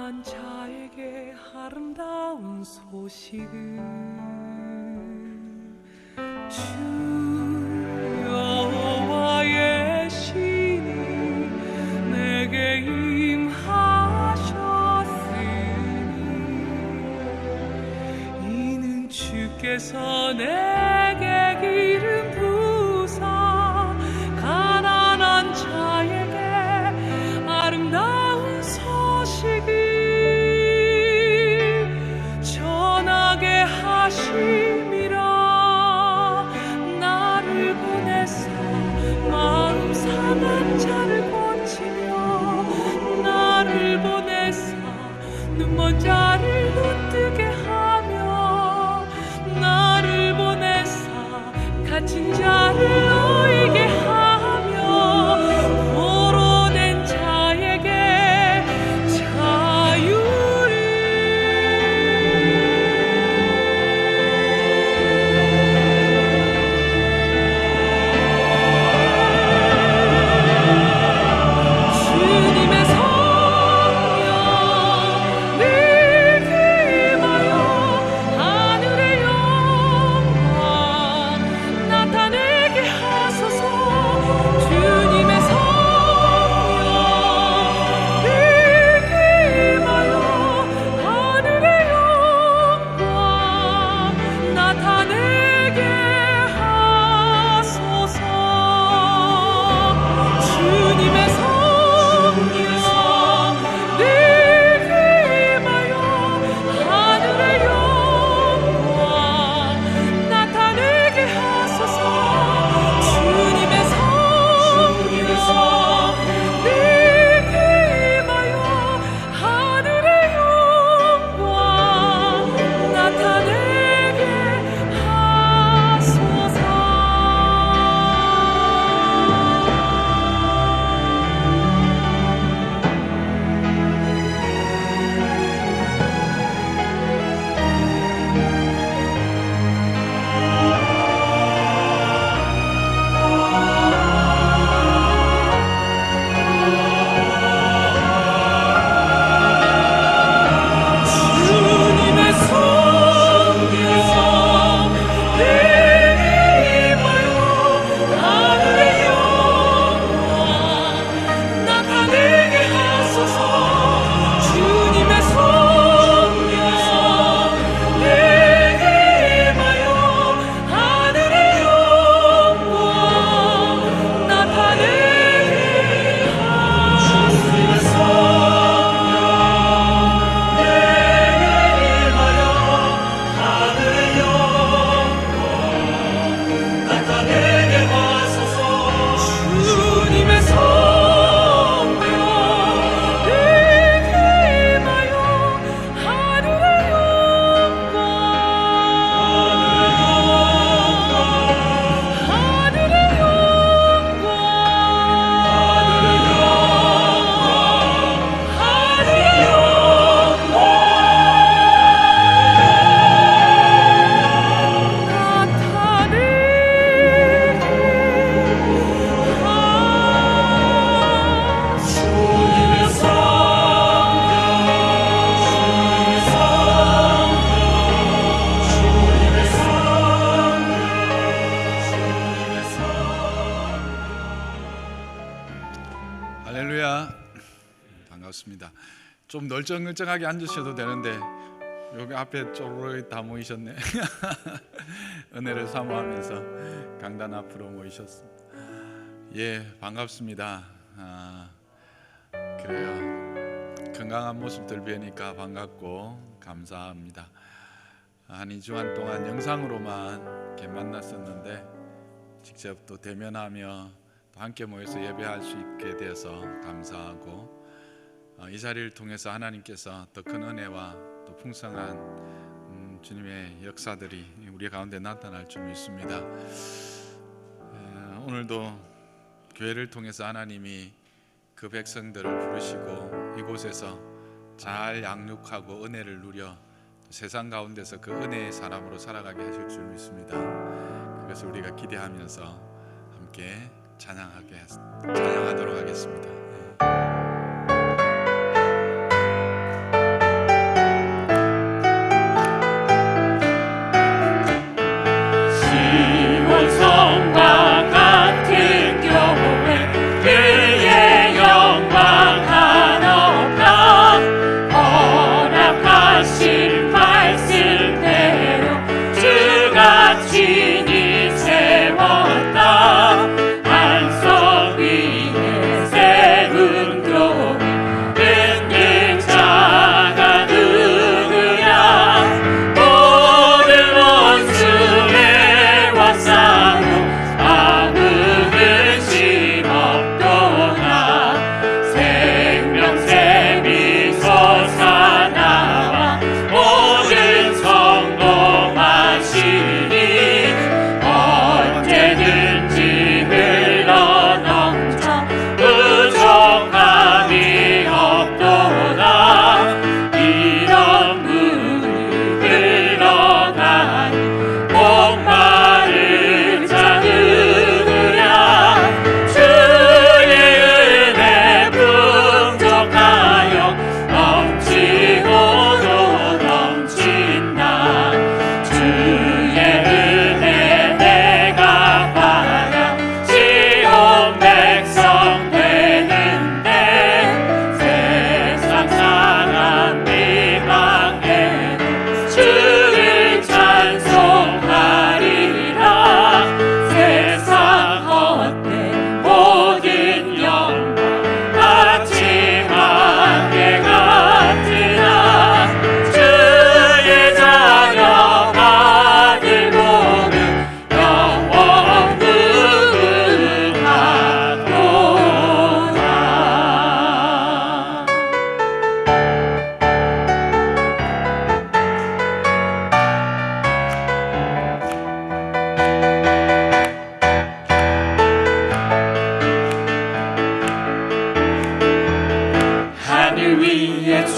가난한 자에게 아름다운 소식을 주 여호와의 신이 내게 임하셨으니 이는 주께서 내게 기름 부으사 가난한 자에게 아름다운 소식을 전하게 하심이라. 나를 보내사 마음 상한 자를 고치며 나를 보내사 눈먼 자를 눈뜨게 하며 나를 보내사 갇힌 자를 놓이게 하며 포로된 자에게 자유를 주님의 성령 늘 임하여 하늘의 영광 나타내게 하소서. 주님의 성령 늘 임하여 하늘의 영광 나타내게 하소서. 주님의 성령 늘 임하여 하늘의 영광 나타내게 하소서. 주님의 성령 늘 임하여 하늘의 영광 나타내게 하소서. 주님의 성령 늘 임하여 하늘의 영광 나타내게 하소서. 주님의 성령 늘 임하여 하늘의 영광 나타내게 주님의 성령 늘 임하여 하늘의 영광 하늘의 영광 하늘의 영광 할렐루야. 반갑습니다. 좀 널쩡널쩡하게 앉으셔도 되는데 여기 앞에 쪼르르 다 모이셨네. 은혜를 사모하면서 강단 앞으로 모이셨습니다. 예, 반갑습니다. 그래요. 건강한 모습들 뵈니까 반갑고 감사합니다. 한 2주간 동안 영상으로만 이렇게 만났었는데 직접 또 대면하며 또 함께 모여서 예배할 수 있게 되어서 감사하고 이 자리를 통해서 하나님께서 더 큰 은혜와 또 풍성한 주님의 역사들이 우리 가운데 나타날 줄 믿습니다. 오늘도 교회를 통해서 하나님이 그 백성들을 부르시고 이곳에서 잘 양육하고 은혜를 누려 세상 가운데서 그 은혜의 사람으로 살아가게 하실 줄 믿습니다. 그것을 우리가 기대하면서 함께 찬양하도록 하겠습니다.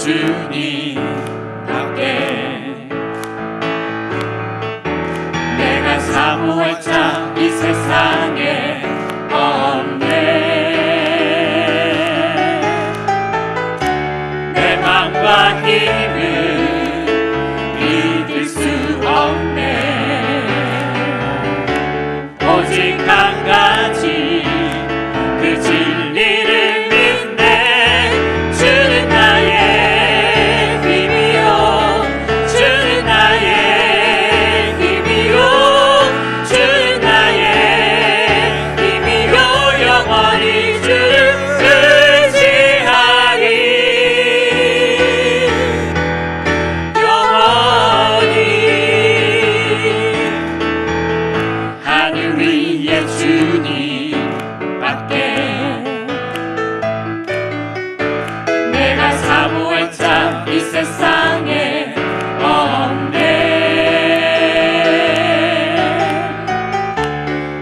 주님밖에 내가 사모할 자 이 세상에 없네. 내 맘과 힘을 믿을 수 없네. 오직 한 가지 그 진리를 믿네. 주는 나의 힘이요, 주는 나의 힘이요, 주는 나의 힘이요. 영원히 주를 의지하리. 영원히 하늘 위에 주님밖에 내가 사모할 자 이 세상에 없네.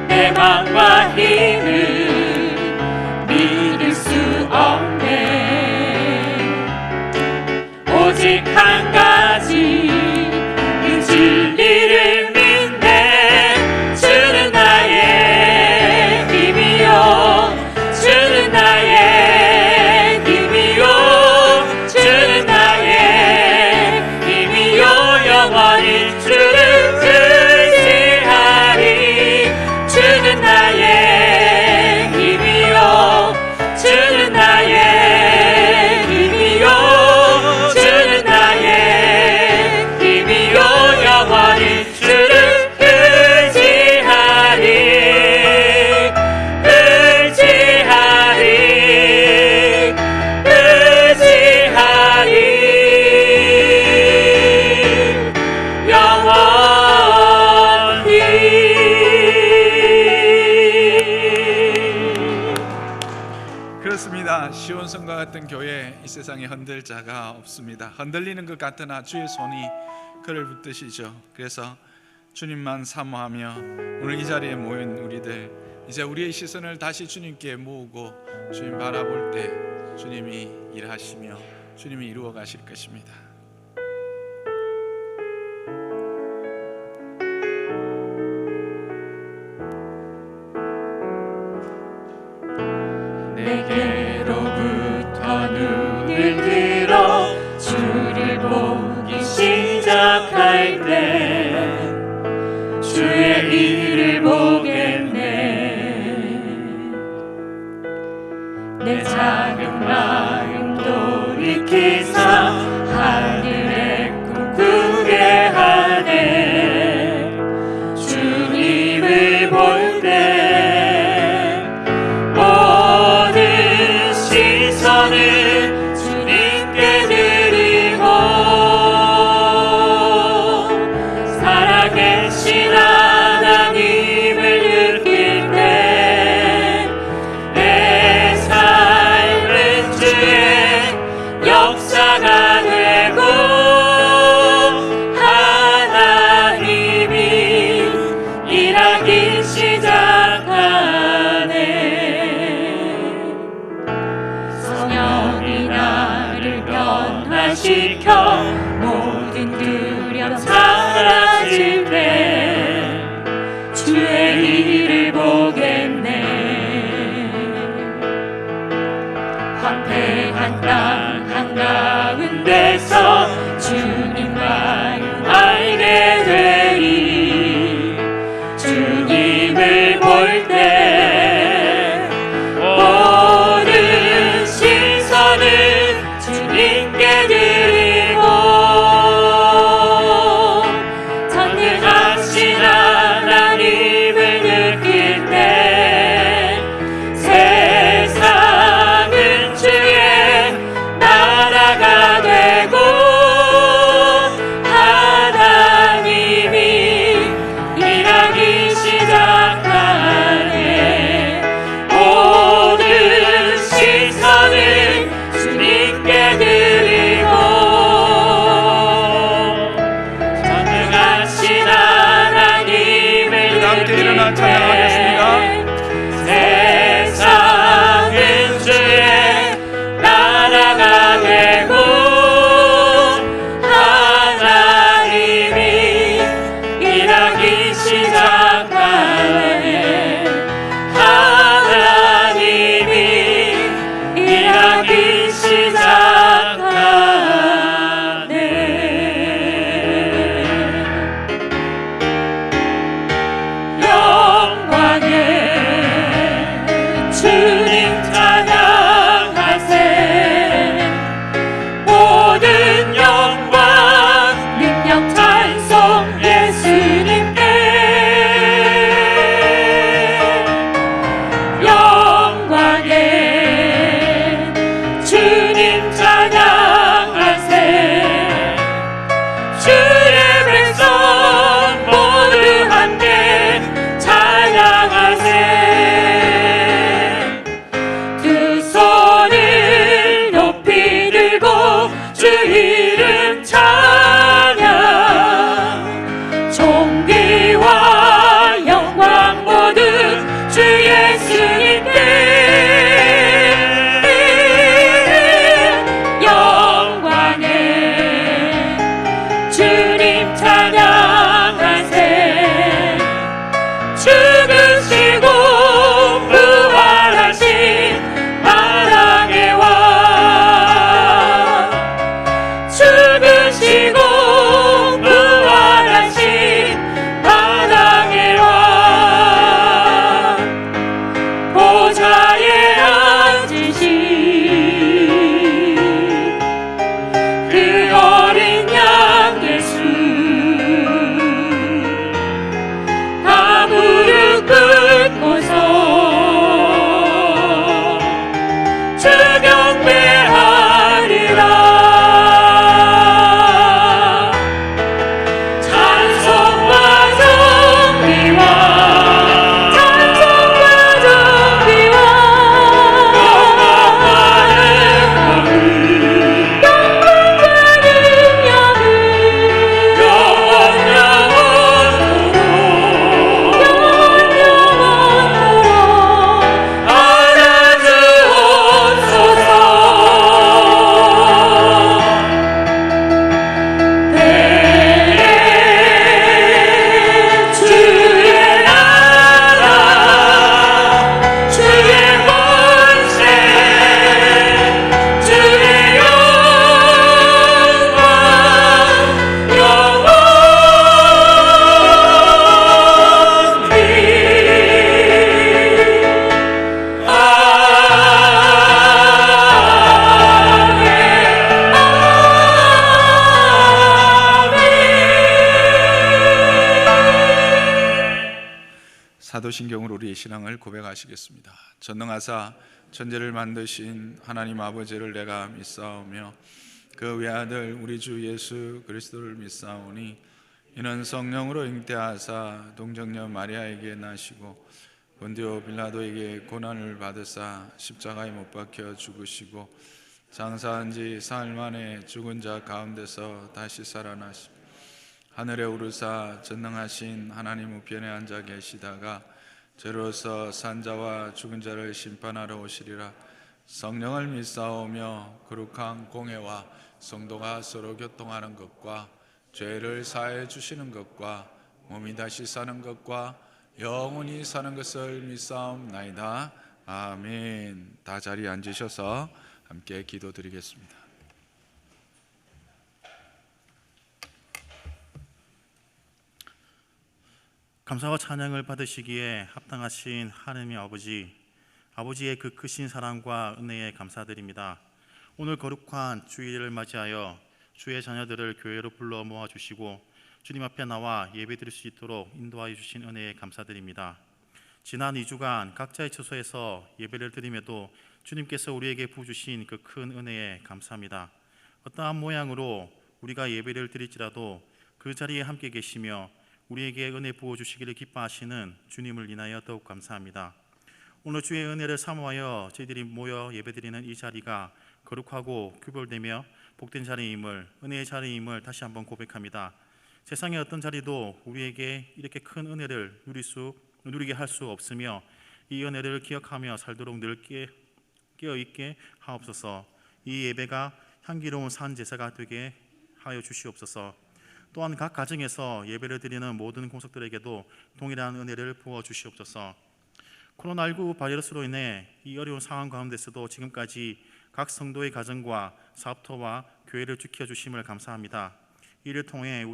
내 맘과 힘을 믿을 수 없네. 오직 한 가지 그 진리를 믿네. 주는 나의 힘이요, 주는 나의 힘이요, 주는 나의 힘이요. 영원히 주를 의지하리. 주는 나의 힘이요, 주는 나의 힘이요, 주는 나의 힘이요. 영원히 주를 의지하리. 의지하리. 의지하리. 영원히. 그렇습니다. 시온성과 같은 교회 이 세상에 흔들 자가 없습니다. 흔들리는 것 같으나 주의 손이 그를 붙드시죠. 그래서 주님만 사모하며 오늘 이 자리에 모인 우리들, 이제 우리의 시선을 다시 주님께 모으고 주님 바라볼 때 주님이 일하시며 주님이 이루어 가실 것입니다. 내게로부터 눈을 들어 주를 보기 시작할 때 주의 일을 보겠네. 내 작은 마음 돌이키사 하늘의 꿈 꾸게 하네. 주님을 볼 때 모든 시선을 주님께 드리고 살아계신 하나님을 느낄 때 내 삶은 주의 역사가 되고 하나님이 일하기 시작하네. 성령이 나를 변화시켜 모든 두려움 사라질 때 주의 일을 보겠네. 황폐한 땅 한가운데서 주님만을 알게 되리. 주님을 볼 때 모든 시선을 주님께 드리고 전능하신 하나님을 느낄 때 세상은 주의 나라가 되고 하나님이 일하기 시작하네. 모든 시선을 주님께 드리고 전능하신 하나님을 우리 다 함께 일어나 느낄 찬양하겠습니다. 때 세상은 주의 나라가 되고 시작하기 시작하네. 영광의 주님 찬양하세. 모든 영광 능력 찬송 예수님께. 영광의 주님 찬양하세. 주의 백성 모두 함께 찬양하세. 두 손을 높이 들고 주 이름 찬양. 존귀와 영광 모두 주 예수님께. 영광의 주님 찬양하세. 죽으시고 부활하신 마랑의 왕. 죽으시고 부활하신 마랑의 왕. 보좌에 앉으신 그 어린 양 예수. 다 무릎 꿇고서 주 경배하리라. 찬송과 존귀와 찬송과 존귀와 영광과 능력을 사도신경으로 우리의 신앙을 고백하시겠습니다. 전능하사 천지를 만드신 하나님 아버지를 내가 믿사오며 그 외아들 우리 주 예수 그리스도를 믿사오니 이는 성령으로 잉태하사 동정녀 마리아에게 나시고 본디오 빌라도에게 고난을 받으사 십자가에 못 박혀 죽으시고 장사한 지 사흘 만에 죽은 자 가운데서 다시 살아나시고 하늘에 오르사 전능하신 하나님 우편에 앉아 계시다가 저로서 산자와 죽은 자를 심판하러 오시리라. 성령을 믿사오며 거룩한 공회와 성도가 서로 교통하는 것과 죄를 사해 주시는 것과 몸이 다시 사는 것과 영원히 사는 것을 믿사옵나이다. 아멘. 다 자리에 앉으셔서 함께 기도드리겠습니다. 감사와 찬양을 받으시기에 합당하신 하나님의 아버지의 그 크신 사랑과 은혜에 감사드립니다. 오늘 거룩한 주일을 맞이하여 주의 자녀들을 교회로 불러 모아주시고 주님 앞에 나와 예배드릴 수 있도록 인도하여 주신 은혜에 감사드립니다. 지난 2주간 각자의 처소에서 예배를 드림에도 주님께서 우리에게 부어주신 그 큰 은혜에 감사합니다. 어떠한 모양으로 우리가 예배를 드릴지라도 그 자리에 함께 계시며 우리에게 은혜 부어주시기를 기뻐하시는 주님을 인하여 더욱 감사합니다. 오늘 주의 은혜를 사모하여 저희들이 모여 예배드리는 이 자리가 거룩하고 규별되며 복된 자리임을, 은혜의 자리임을 다시 한번 고백합니다. 세상의 어떤 자리도 우리에게 이렇게 큰 은혜를 누리게 할 수 없으며 이 은혜를 기억하며 살도록 늘 깨어있게 하옵소서. 이 예배가 향기로운 산 제사가 되게 하여 주시옵소서. 또한 각 가정에서 예배를 드리는 모든 공석들에게도 동일한 은혜를 부어 주시옵소서. 코로나19 바이러스로 인해 이 어려운 상황 가운데서도 지금까지 각 성도의 가정과 사업터와 교회를 지켜주심을 감사합니다. 이를 통해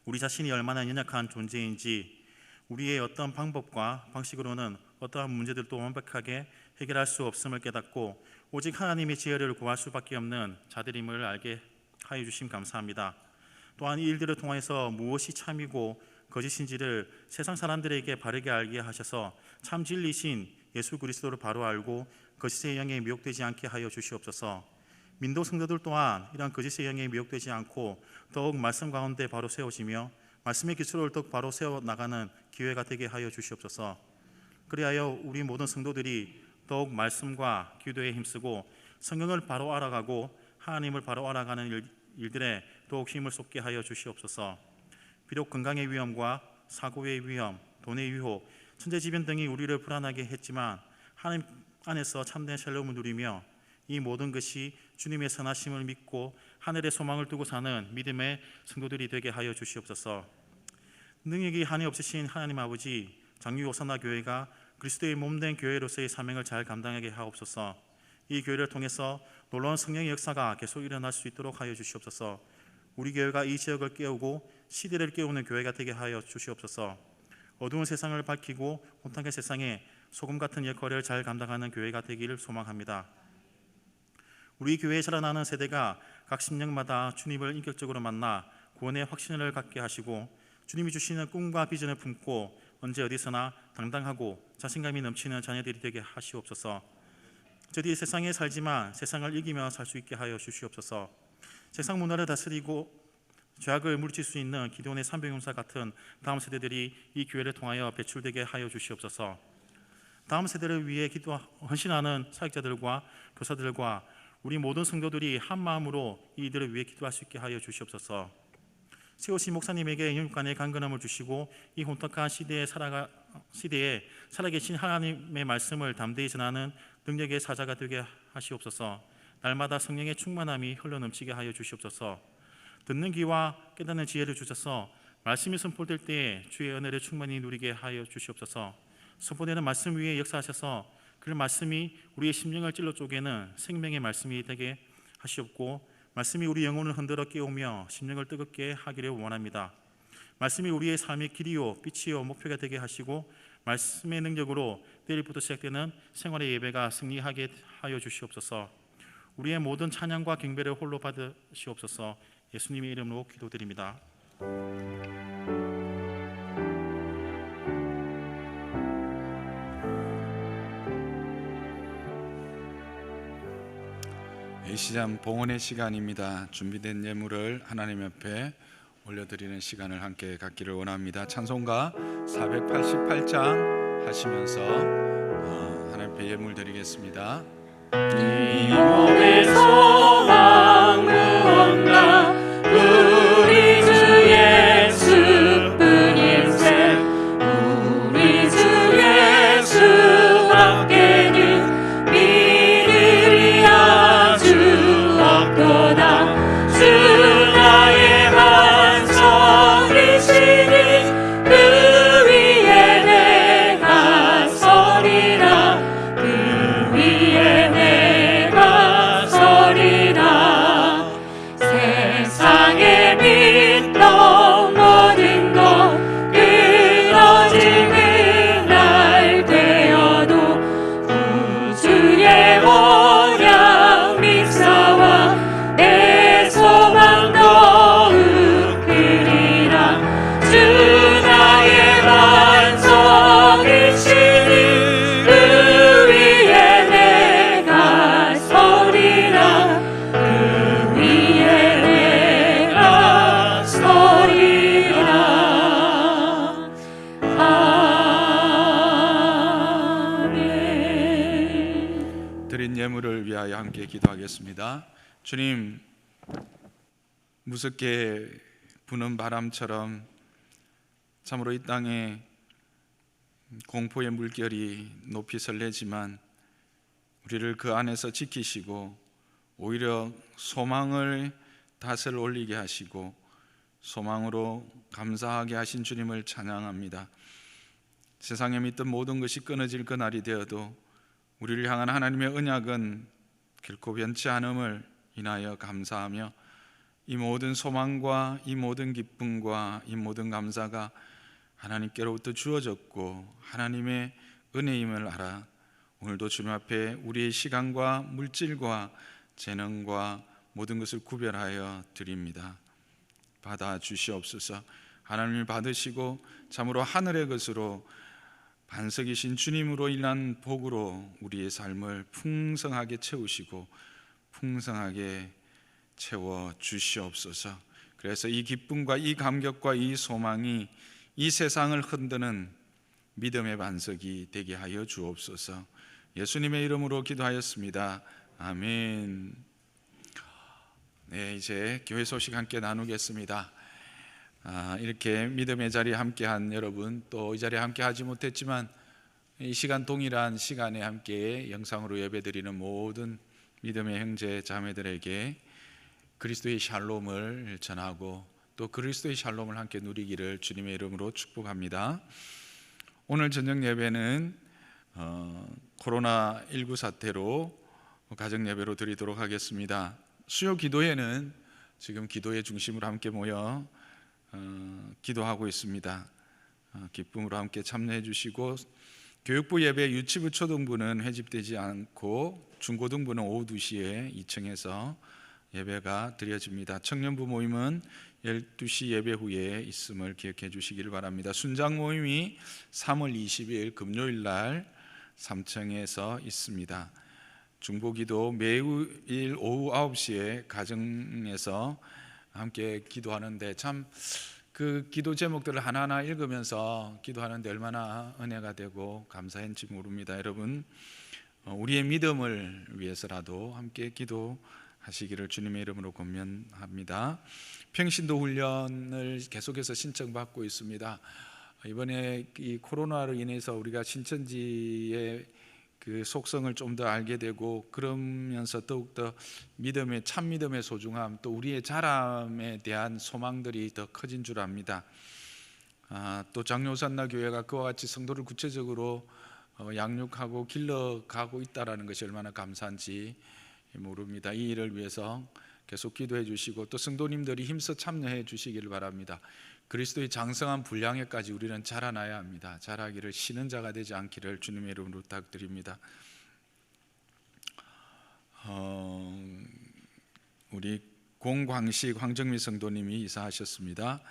우리 자신이 얼마나 연약한 존재인지, 우리의 어떤 방법과 방식으로는 어떠한 문제들도 완벽하게 해결할 수 없음을 깨닫고 오직 하나님의 지혜를 구할 수밖에 없는 자들임을 알게 하여 주심 감사합니다. 또한 이 일들을 통해서 무엇이 참이고 거짓인지를 세상 사람들에게 바르게 알게 하셔서 참 진리신 예수 그리스도를 바로 알고 거짓의 영에 미혹되지 않게 하여 주시옵소서. 민도 성도들 또한 이러한 거짓의 영에 미혹되지 않고 더욱 말씀 가운데 바로 세워지며 말씀의 기초를 더욱 바로 세워나가는 기회가 되게 하여 주시옵소서. 그리하여 우리 모든 성도들이 더욱 말씀과 기도에 힘쓰고 성경을 바로 알아가고 하나님을 바로 알아가는 일들에 더욱 힘을 쏟게 하여 주시옵소서. 비록 건강의 위험과 사고의 위험, 돈의 유혹, 천재지변 등이 우리를 불안하게 했지만 하나님 안에서 참된 샬롬을 누리며 이 모든 것이 주님의 선하심을 믿고 하늘의 소망을 두고 사는 믿음의 성도들이 되게 하여 주시옵소서. 능력이 한이 없으신 하나님 아버지, 장유 오사나 교회가 그리스도의 몸된 교회로서의 사명을 잘 감당하게 하옵소서. 이 교회를 통해서 놀라운 성령의 역사가 계속 일어날 수 있도록 하여 주시옵소서. 우리 교회가 이 지역을 깨우고 시대를 깨우는 교회가 되게 하여 주시옵소서. 어두운 세상을 밝히고 혼탁한 세상에 소금 같은 역할을 잘 감당하는 교회가 되기를 소망합니다. 우리 교회에 자라나는 세대가 각 심령마다 주님을 인격적으로 만나 구원의 확신을 갖게 하시고 주님이 주시는 꿈과 비전을 품고 언제 어디서나 당당하고 자신감이 넘치는 자녀들이 되게 하시옵소서. 저들이 세상에 살지만 세상을 이기며 살 수 있게 하여 주시옵소서. 세상 문화를 다스리고 죄악을 물리칠 수 있는 기도원의 삼병용사 같은 다음 세대들이 이 교회를 통하여 배출되게 하여 주시옵소서. 다음 세대를 위해 헌신하는 사역자들과 교사들과 우리 모든 성도들이 한 마음으로 이들을 위해 기도할 수 있게 하여 주시옵소서. 세오신 목사님에게 영육간의 강건함을 주시고 이 혼탁한 시대에 살아계신 하나님의 말씀을 담대히 전하는 능력의 사자가 되게 하시옵소서. 날마다 성령의 충만함이 흘러넘치게 하여 주시옵소서. 듣는 귀와 깨닫는 지혜를 주셔서 말씀이 선포될 때에 주의 은혜를 충만히 누리게 하여 주시옵소서. 선포되는 말씀 위에 역사하셔서 그 말씀이 우리의 심령을 찔러 쪼개는 생명의 말씀이 되게 하시옵고 말씀이 우리 영혼을 흔들어 깨우며 심령을 뜨겁게 하기를 원합니다. 말씀이 우리의 삶의 길이요 빛이요 목표가 되게 하시고 말씀의 능력으로 내일부터 시작되는 생활의 예배가 승리하게 하여 주시옵소서. 우리의 모든 찬양과 경배를 홀로 받으시옵소서. 예수님의 이름으로 기도드립니다. 이 시간 봉헌의 시간입니다. 준비된 예물을 하나님 옆에 올려드리는 시간을 함께 갖기를 원합니다. 찬송가 488장 하시면서 하나님 앞에 예물 드리겠습니다. 이 몸의 소망 무언가 우리 주 예수뿐일세. 우리 주 예수 밖에는 믿음이 아주 없도다. 주 나의 반석이시니 그 위에 내가 서리라. 그 위에 내가 서리라. 세상에 믿던 모든 것 끊어지는 날 되어도 구주의 언약 믿사와 내 소망 더욱 크리라. 주 나의 반석이시니 그 위에 내가 서리라. 그 위에 내가 서리라. 아멘. 드린 예물을 위하여 함께 기도하겠습니다. 주님, 무섭게 부는 바람처럼 참으로 이 땅에 공포의 물결이 높이 설레지만 우리를 그 안에서 지키시고 오히려 소망을 닷을 올리게 하시고 소망으로 감사하게 하신 주님을 찬양합니다. 세상에 믿던 모든 것이 끊어질 그날이 되어도 우리를 향한 하나님의 언약은 결코 변치 않음을 인하여 감사하며 이 모든 소망과 이 모든 기쁨과 이 모든 감사가 하나님께로부터 주어졌고 하나님의 은혜임을 알아 오늘도 주님 앞에 우리의 시간과 물질과 재능과 모든 것을 구별하여 드립니다. 받아 주시옵소서. 하나님이 받으시고 참으로 하늘의 것으로 반석이신 주님으로 인한 복으로 우리의 삶을 풍성하게 채우시고 풍성하게 채워 주시옵소서. 그래서 이 기쁨과 이 감격과 이 소망이 이 세상을 흔드는 믿음의 반석이 되게 하여 주옵소서. 예수님의 이름으로 기도하였습니다. 아멘. 네, 이제 교회 소식 함께 나누겠습니다. 이렇게 믿음의 자리에 함께한 여러분, 또 이 자리에 함께하지 못했지만 이 시간 동일한 시간에 함께 영상으로 예배드리는 모든 믿음의 형제 자매들에게 그리스도의 샬롬을 전하고 또 그리스도의 샬롬을 함께 누리기를 주님의 이름으로 축복합니다. 오늘 저녁 예배는 코로나19 사태로 가정 예배로 드리도록 하겠습니다. 수요 기도회는 지금 기도의 중심으로 함께 모여 기도하고 있습니다. 기쁨으로 함께 참여해 주시고 교육부 예배 유치부 초등부는 회집되지 않고 중고등부는 오후 2시에 2층에서 예배가 드려집니다. 청년부 모임은 12시 예배 후에 있음을 기억해 주시기를 바랍니다. 순장 모임이 3월 20일 금요일 날 3층에서 있습니다. 중보기도 매일 오후 9시에 가정에서 함께 기도하는데 참 그 기도 제목들을 하나하나 읽으면서 기도하는데 얼마나 은혜가 되고 감사한지 모릅니다. 여러분, 우리의 믿음을 위해서라도 함께 기도하시기를 주님의 이름으로 권면합니다. 평신도 훈련을 계속해서 신청받고 있습니다. 이번에 이 코로나로 인해서 우리가 신천지의 그 속성을 좀 더 알게 되고 그러면서 더욱더 믿음의 참 믿음의 소중함 또 우리의 자람에 대한 소망들이 더 커진 줄 압니다. 또 장로산나 교회가 그와 같이 성도를 구체적으로 양육하고 길러가고 있다는 것이 얼마나 감사한지 모릅니다. 이 일을 위해서 계속 기도해 주시고 또 성도님들이 힘써 참여해 주시기를 바랍니다. 그리스도의 장성한 분량에까지 우리는 자라나야 합니다. 자라기를 쉬는 자가 되지 않기를 주님의 이름으로 부탁드립니다. 우리 공광식 황정미 성도님이 이사하셨습니다.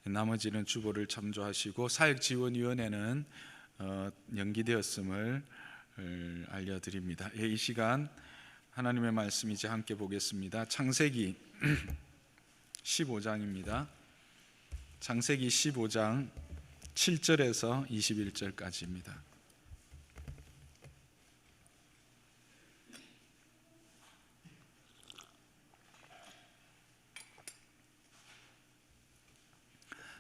나머지는 주보를 참조하시고 사역지원위원회는 연기되었음을 알려드립니다. 이 시간 하나님의 말씀 이제 함께 보겠습니다. 창세기 15장입니다. 창세기 15장 7절에서 21절까지입니다.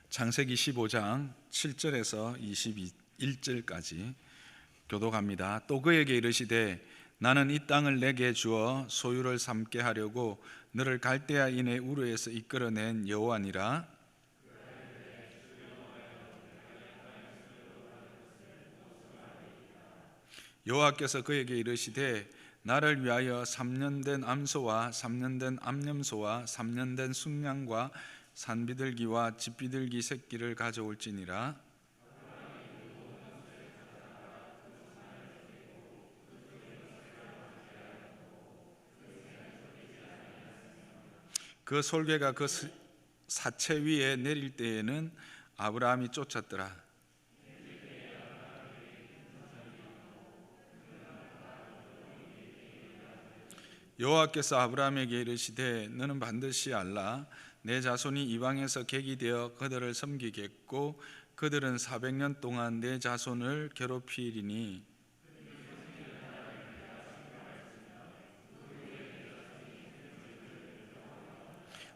창세기 15장 7절에서 21절까지 교독합니다. 또 그에게 이르시되 나는 이 땅을 내게 주어 소유를 삼게 하려고 너를 갈대아인의 우르에서 이끌어낸 여호와니라. 여호와께서 그에게 이르시되 나를 위하여 3년 된 암소와 3년 된 암염소와 3년 된 순양과 산비둘기와 집비둘기 새끼를 가져올지니라. 그 솔개가 그 사체 위에 내릴 때에는 아브라함이 쫓았더라. 여호와께서 아브라함에게 이르시되 너는 반드시 알라. 내 자손이 이방에서 객이 되어 그들을 섬기겠고 그들은 400년 동안 내 자손을 괴롭히리니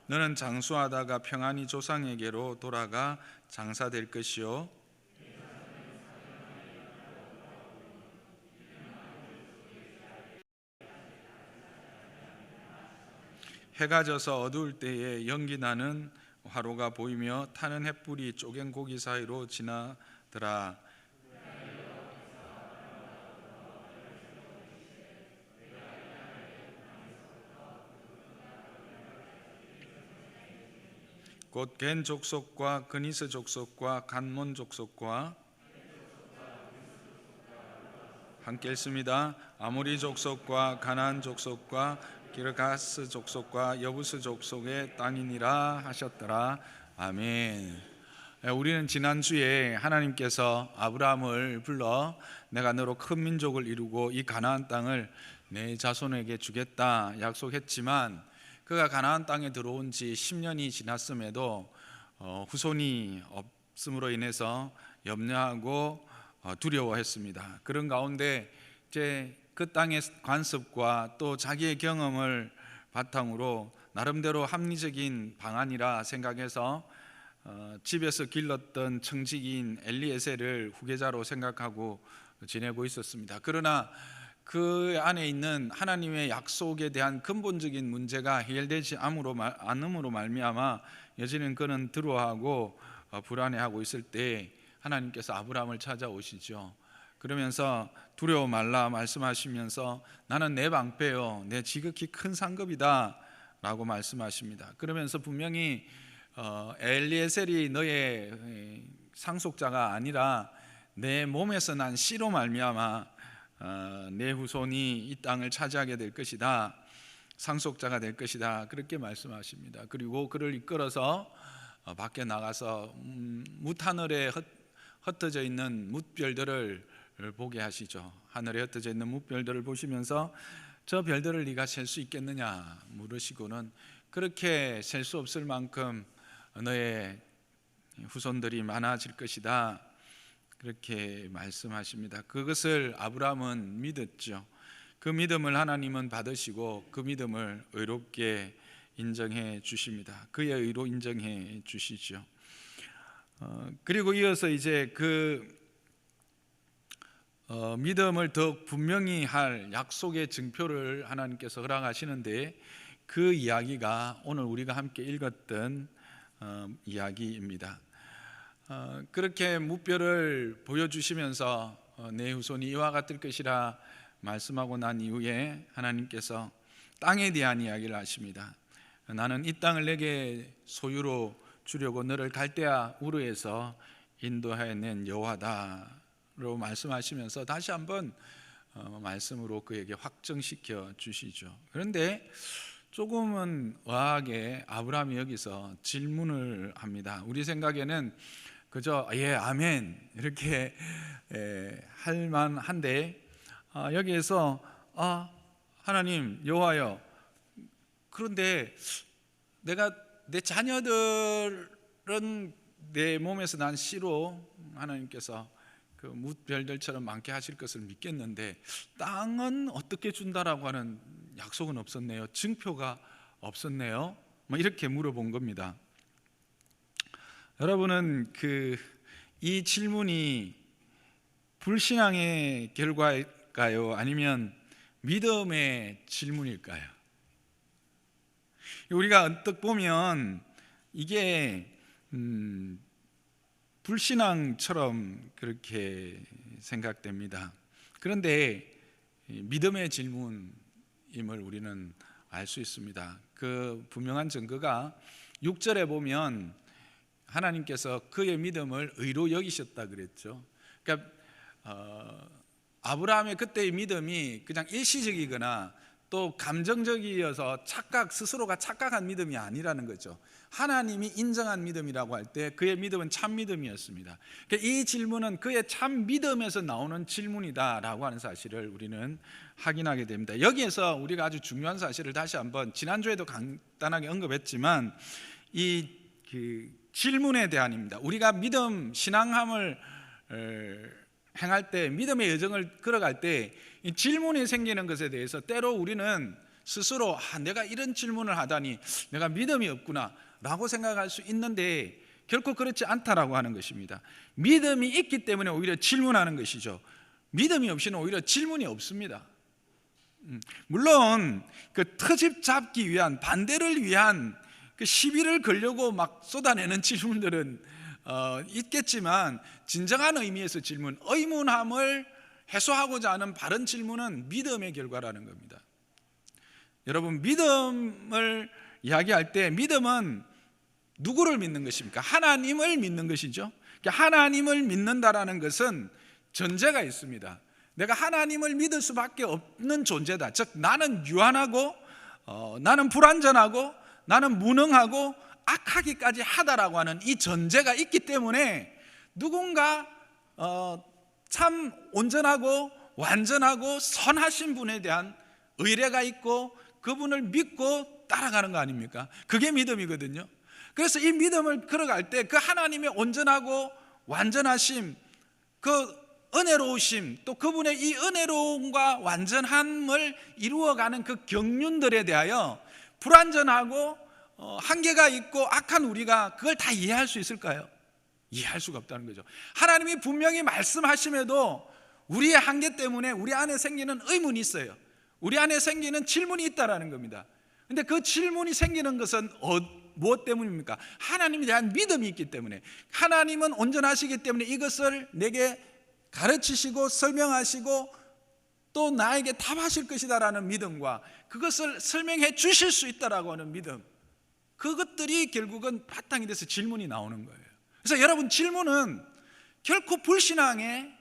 너는 장수하다가 평안히 조상에게로 돌아가 장사될 것이요 해가 져서 어두울 때에 연기 나는 화로가 보이며 타는 햇불이 쪼갠 고기 사이로 지나더라. 곧 겐 족속과 그니스 족속과 간몬 족속과 함께 읽습니다. 아모리 족속과 가나안 족속과 기르가스 족속과 여부스 족속의 땅이니라 하셨더라. 아멘. 우리는 지난주에 하나님께서 아브라함을 불러 내가 너로 큰 민족을 이루고 이 가나안 땅을 내 자손에게 주겠다 약속했지만 그가 가나안 땅에 들어온 지 10년이 지났음에도 후손이 없음으로 인해서 염려하고 두려워했습니다. 그런 가운데 이제 그 땅의 관습과 또 자기의 경험을 바탕으로 나름대로 합리적인 방안이라 생각해서 집에서 길렀던 청지기인 엘리에셀을 후계자로 생각하고 지내고 있었습니다. 그러나 그 안에 있는 하나님의 약속에 대한 근본적인 문제가 해결되지 않음으로 말미암아 여전히 그는 두려워하고 불안해하고 있을 때 하나님께서 아브라함을 찾아오시죠. 그러면서 두려워 말라 말씀하시면서 나는 내 방패요 내 지극히 큰 상급이다 라고 말씀하십니다. 그러면서 분명히 엘리에셀이 너의 상속자가 아니라 내 몸에서 난 씨로 말미암아 내 후손이 이 땅을 차지하게 될 것이다, 상속자가 될 것이다, 그렇게 말씀하십니다. 그리고 그를 이끌어서 밖에 나가서 뭇하늘에 흩어져 있는 뭇별들을 보게 하시죠. 하늘에 흩어져 있는 뭇별들을 보시면서 저 별들을 네가 셀 수 있겠느냐 물으시고는 그렇게 셀 수 없을 만큼 너의 후손들이 많아질 것이다, 그렇게 말씀하십니다. 그것을 아브라함은 믿었죠. 그 믿음을 하나님은 받으시고 그 믿음을 의롭게 인정해 주십니다. 그의 의로 인정해 주시죠. 그리고 이어서 이제 그 믿음을 더욱 분명히 할 약속의 증표를 하나님께서 허락하시는데 그 이야기가 오늘 우리가 함께 읽었던 이야기입니다. 그렇게 뭇별을 보여주시면서 내 후손이 이와 같을 것이라 말씀하고 난 이후에 하나님께서 땅에 대한 이야기를 하십니다. 나는 이 땅을 내게 소유로 주려고 너를 갈대아 우르에서 인도하여 낸 여호와다로 말씀하시면서 다시 한번 말씀으로 그에게 확정시켜 주시죠. 그런데 조금은 의아하게 아브라함이 여기서 질문을 합니다. 우리 생각에는 그저 예 아멘 이렇게 할 만한데 여기에서 하나님 여호와여, 그런데 내가 내 자녀들은 내 몸에서 난 씨로 하나님께서 그 뭇별들처럼 많게 하실 것을 믿겠는데 땅은 어떻게 준다라고 하는 약속은 없었네요. 증표가 없었네요. 이렇게 물어본 겁니다. 여러분은 이 질문이 불신앙의 결과일까요? 아니면 믿음의 질문일까요? 우리가 언뜻 보면 이게 불신앙처럼 그렇게 생각됩니다. 그런데 믿음의 질문임을 우리는 알 수 있습니다. 그 분명한 증거가 6절에 보면 하나님께서 그의 믿음을 의로 여기셨다 그랬죠. 그러니까 아브라함의 그때의 믿음이 그냥 일시적이거나 또 감정적이어서 스스로가 착각한 믿음이 아니라는 거죠. 하나님이 인정한 믿음이라고 할 때 그의 믿음은 참 믿음이었습니다. 그러니까 이 질문은 그의 참 믿음에서 나오는 질문이다라고 하는 사실을 우리는 확인하게 됩니다. 여기에서 우리가 아주 중요한 사실을 다시 한번, 지난주에도 간단하게 언급했지만 이 질문에 대한입니다. 우리가 믿음, 신앙함을 행할 때, 믿음의 여정을 걸어갈 때 이 질문이 생기는 것에 대해서 때로 우리는 스스로 내가 이런 질문을 하다니 내가 믿음이 없구나 라고 생각할 수 있는데 결코 그렇지 않다라고 하는 것입니다. 믿음이 있기 때문에 오히려 질문하는 것이죠. 믿음이 없이는 오히려 질문이 없습니다. 물론 그 트집 잡기 위한, 반대를 위한 그 시비를 걸려고 막 쏟아내는 질문들은 있겠지만 진정한 의미에서 질문, 의문함을 해소하고자 하는 바른 질문은 믿음의 결과라는 겁니다. 여러분, 믿음을 이야기할 때 믿음은 누구를 믿는 것입니까? 하나님을 믿는 것이죠. 하나님을 믿는다라는 것은 전제가 있습니다. 내가 하나님을 믿을 수밖에 없는 존재다. 즉 나는 유한하고 나는 불완전하고 나는 무능하고 악하기까지 하다라고 하는 이 전제가 있기 때문에 누군가 참 온전하고 완전하고 선하신 분에 대한 의뢰가 있고 그분을 믿고 따라가는 거 아닙니까? 그게 믿음이거든요. 그래서 이 믿음을 걸어갈 때 그 하나님의 온전하고 완전하심, 그 은혜로우심, 또 그분의 이 은혜로움과 완전함을 이루어가는 그 경륜들에 대하여 불완전하고 한계가 있고 악한 우리가 그걸 다 이해할 수 있을까요? 이해할 수가 없다는 거죠. 하나님이 분명히 말씀하심에도 우리의 한계 때문에 우리 안에 생기는 의문이 있어요. 우리 안에 생기는 질문이 있다라는 겁니다. 근데 그 질문이 생기는 것은 무엇 때문입니까? 하나님에 대한 믿음이 있기 때문에, 하나님은 온전하시기 때문에 이것을 내게 가르치시고 설명하시고 또 나에게 답하실 것이다라는 믿음과 그것을 설명해 주실 수 있다라고 하는 믿음, 그것들이 결국은 바탕이 돼서 질문이 나오는 거예요. 그래서 여러분, 질문은 결코 불신앙의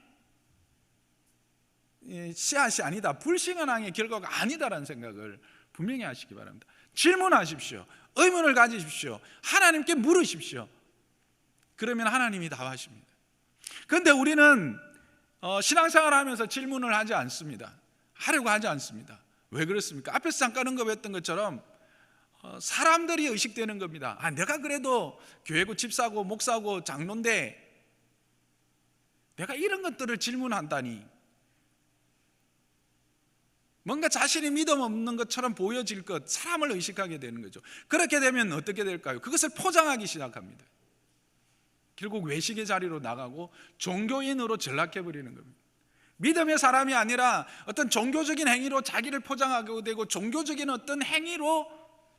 씨앗이 아니다, 불신앙의 결과가 아니다라는 생각을 분명히 하시기 바랍니다. 질문하십시오. 의문을 가지십시오. 하나님께 물으십시오. 그러면 하나님이 답하십니다. 그런데 우리는 신앙생활을 하면서 질문을 하지 않습니다. 하려고 하지 않습니다. 왜 그렇습니까? 앞에서 잠깐 언급했던 것처럼 사람들이 의식되는 겁니다. 내가 그래도 교회고 집사고 목사고 장로인데 내가 이런 것들을 질문한다니, 뭔가 자신이 믿음 없는 것처럼 보여질 것, 사람을 의식하게 되는 거죠. 그렇게 되면 어떻게 될까요? 그것을 포장하기 시작합니다. 결국 외식의 자리로 나가고 종교인으로 전락해버리는 겁니다. 믿음의 사람이 아니라 어떤 종교적인 행위로 자기를 포장하게 되고 종교적인 어떤 행위로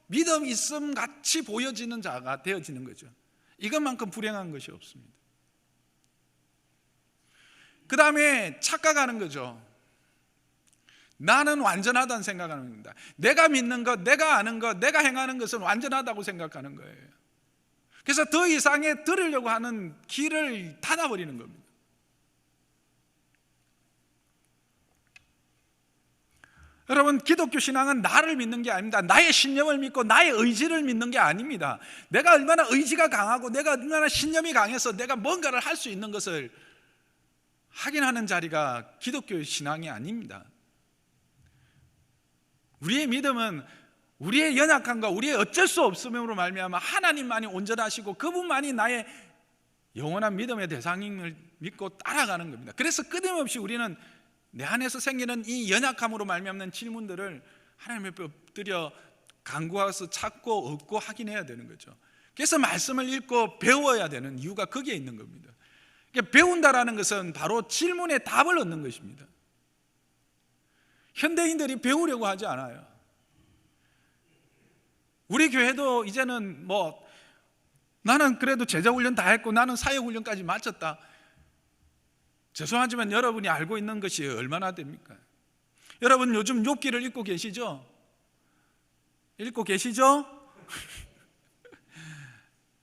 믿음 있음 같이 보여지는 자가 되어지는 거죠. 이것만큼 불행한 것이 없습니다. 그 다음에 착각하는 거죠. 나는 완전하다는 생각하는 겁니다. 내가 믿는 것, 내가 아는 것, 내가 행하는 것은 완전하다고 생각하는 거예요. 그래서 더 이상의 들으려고 하는 길을 닫아버리는 겁니다. 여러분, 기독교 신앙은 나를 믿는 게 아닙니다. 나의 신념을 믿고 나의 의지를 믿는 게 아닙니다. 내가 얼마나 의지가 강하고 내가 얼마나 신념이 강해서 내가 뭔가를 할 수 있는 것을 확인하는 자리가 기독교 신앙이 아닙니다. 우리의 믿음은 우리의 연약함과 우리의 어쩔 수 없음으로 말미암아 하나님만이 온전하시고 그분만이 나의 영원한 믿음의 대상임을 믿고 따라가는 겁니다. 그래서 끊임없이 우리는 내 안에서 생기는 이 연약함으로 말미암는 질문들을 하나님 앞에 엎드려 간구해서 찾고 얻고 확인해야 되는 거죠. 그래서 말씀을 읽고 배워야 되는 이유가 거기에 있는 겁니다. 배운다라는 것은 바로 질문에 답을 얻는 것입니다. 현대인들이 배우려고 하지 않아요. 우리 교회도 이제는 나는 그래도 제자훈련 다 했고 나는 사역훈련까지 마쳤다. 죄송하지만 여러분이 알고 있는 것이 얼마나 됩니까? 여러분 요즘 욥기를 읽고 계시죠? 읽고 계시죠?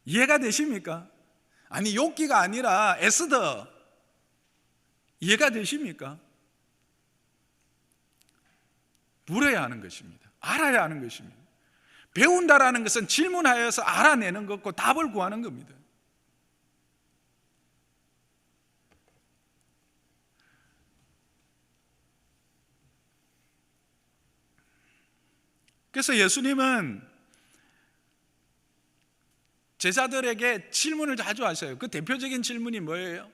이해가 되십니까? 아니, 욥기가 아니라 에스더, 이해가 되십니까? 물어야 하는 것입니다. 알아야 하는 것입니다. 배운다라는 것은 질문하여서 알아내는 것과 답을 구하는 겁니다. 그래서 예수님은 제자들에게 질문을 자주 하셔요. 그 대표적인 질문이 뭐예요?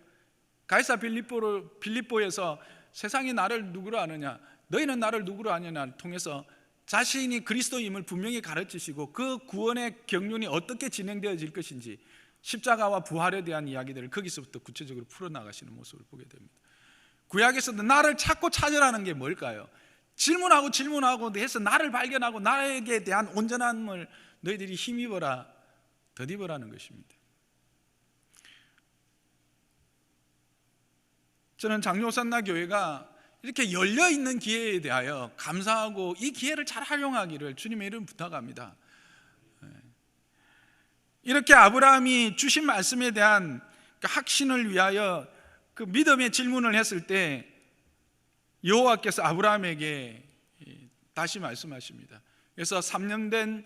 가이사 빌립보에서 세상이 나를 누구로 아느냐, 너희는 나를 누구로 아느냐를 통해서 자신이 그리스도임을 분명히 가르치시고 그 구원의 경륜이 어떻게 진행되어질 것인지 십자가와 부활에 대한 이야기들을 거기서부터 구체적으로 풀어나가시는 모습을 보게 됩니다. 구약에서도 나를 찾고 찾으라는 게 뭘까요? 질문하고 해서 나를 발견하고 나에게 대한 온전함을 너희들이 힘입어라, 덧입으라는 것입니다. 저는 장로산나 교회가 이렇게 열려있는 기회에 대하여 감사하고 이 기회를 잘 활용하기를 주님의 이름 부탁합니다. 이렇게 아브라함이 주신 말씀에 대한 그 확신을 위하여 그 믿음의 질문을 했을 때 여호와께서 아브라함에게 다시 말씀하십니다. 그래서 3년 된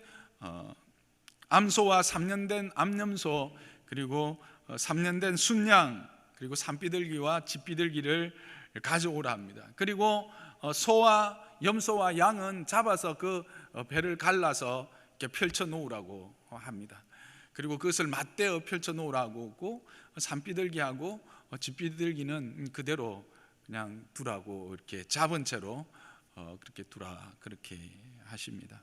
암소와 3년 된 암염소, 그리고 3년 된 순양, 그리고 산비둘기와 집비둘기를 가져오라 합니다. 그리고 소와 염소와 양은 잡아서 그 배를 갈라서 이렇게 펼쳐 놓으라고 합니다. 그리고 그것을 맞대어 펼쳐 놓으라고 하고, 산비둘기하고 집비둘기는 그대로 그냥 두라고, 이렇게 잡은 채로 그렇게 두라, 그렇게 하십니다.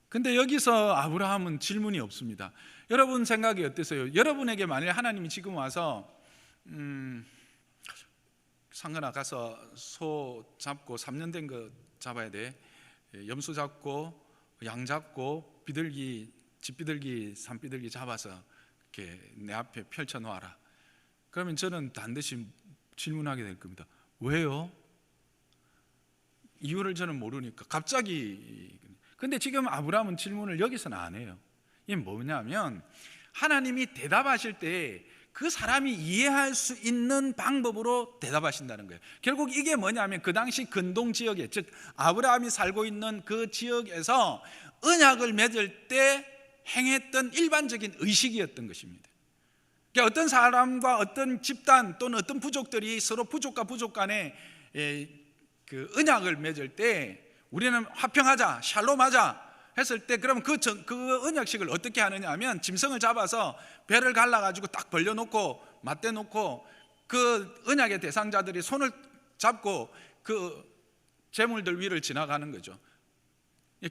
근데 여기서 아브라함은 질문이 없습니다. 여러분 생각이 어떠세요? 여러분에게 만일 하나님이 지금 와서 상근아 가서 소 잡고 3년 된 거 잡아야 돼, 염소 잡고 양 잡고 비둘기, 집비둘기, 산비둘기 잡아서 이렇게 내 앞에 펼쳐 놓아라. 그러면 저는 반드시 질문하게 될 겁니다. 왜요? 이유를 저는 모르니까 갑자기. 근데 지금 아브라함은 질문을 여기서는 안 해요. 이게 뭐냐면 하나님이 대답하실 때 그 사람이 이해할 수 있는 방법으로 대답하신다는 거예요. 결국 이게 뭐냐면 그 당시 근동 지역에, 즉 아브라함이 살고 있는 그 지역에서 언약을 맺을 때 행했던 일반적인 의식이었던 것입니다. 그러니까 어떤 사람과 어떤 집단 또는 어떤 부족들이 서로 부족과 부족 간에 그 언약을 맺을 때 우리는 화평하자, 샬롬하자 했을 때, 그러면 그 언약식을 어떻게 하느냐 하면 짐승을 잡아서 배를 갈라가지고 딱 벌려놓고 맞대놓고 그 언약의 대상자들이 손을 잡고 그 제물들 위를 지나가는 거죠.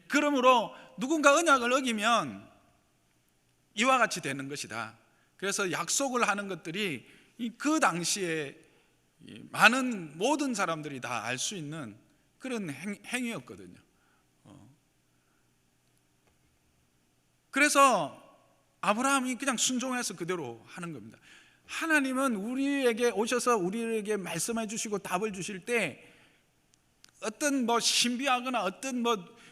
그러므로 누군가 언약을 어기면 이와 같이 되는 것이다. 그래서 약속을 하는 것들이 그 당시에 많은 모든 사람들이 다 알 수 있는 그런 행위였거든요. 그래서 아브라함이 그냥 순종해서 그대로 하는 겁니다. 하나님은 우리에게 오셔서 우리에게 말씀해 주시고 답을 주실 때 어떤 신비하거나 어떤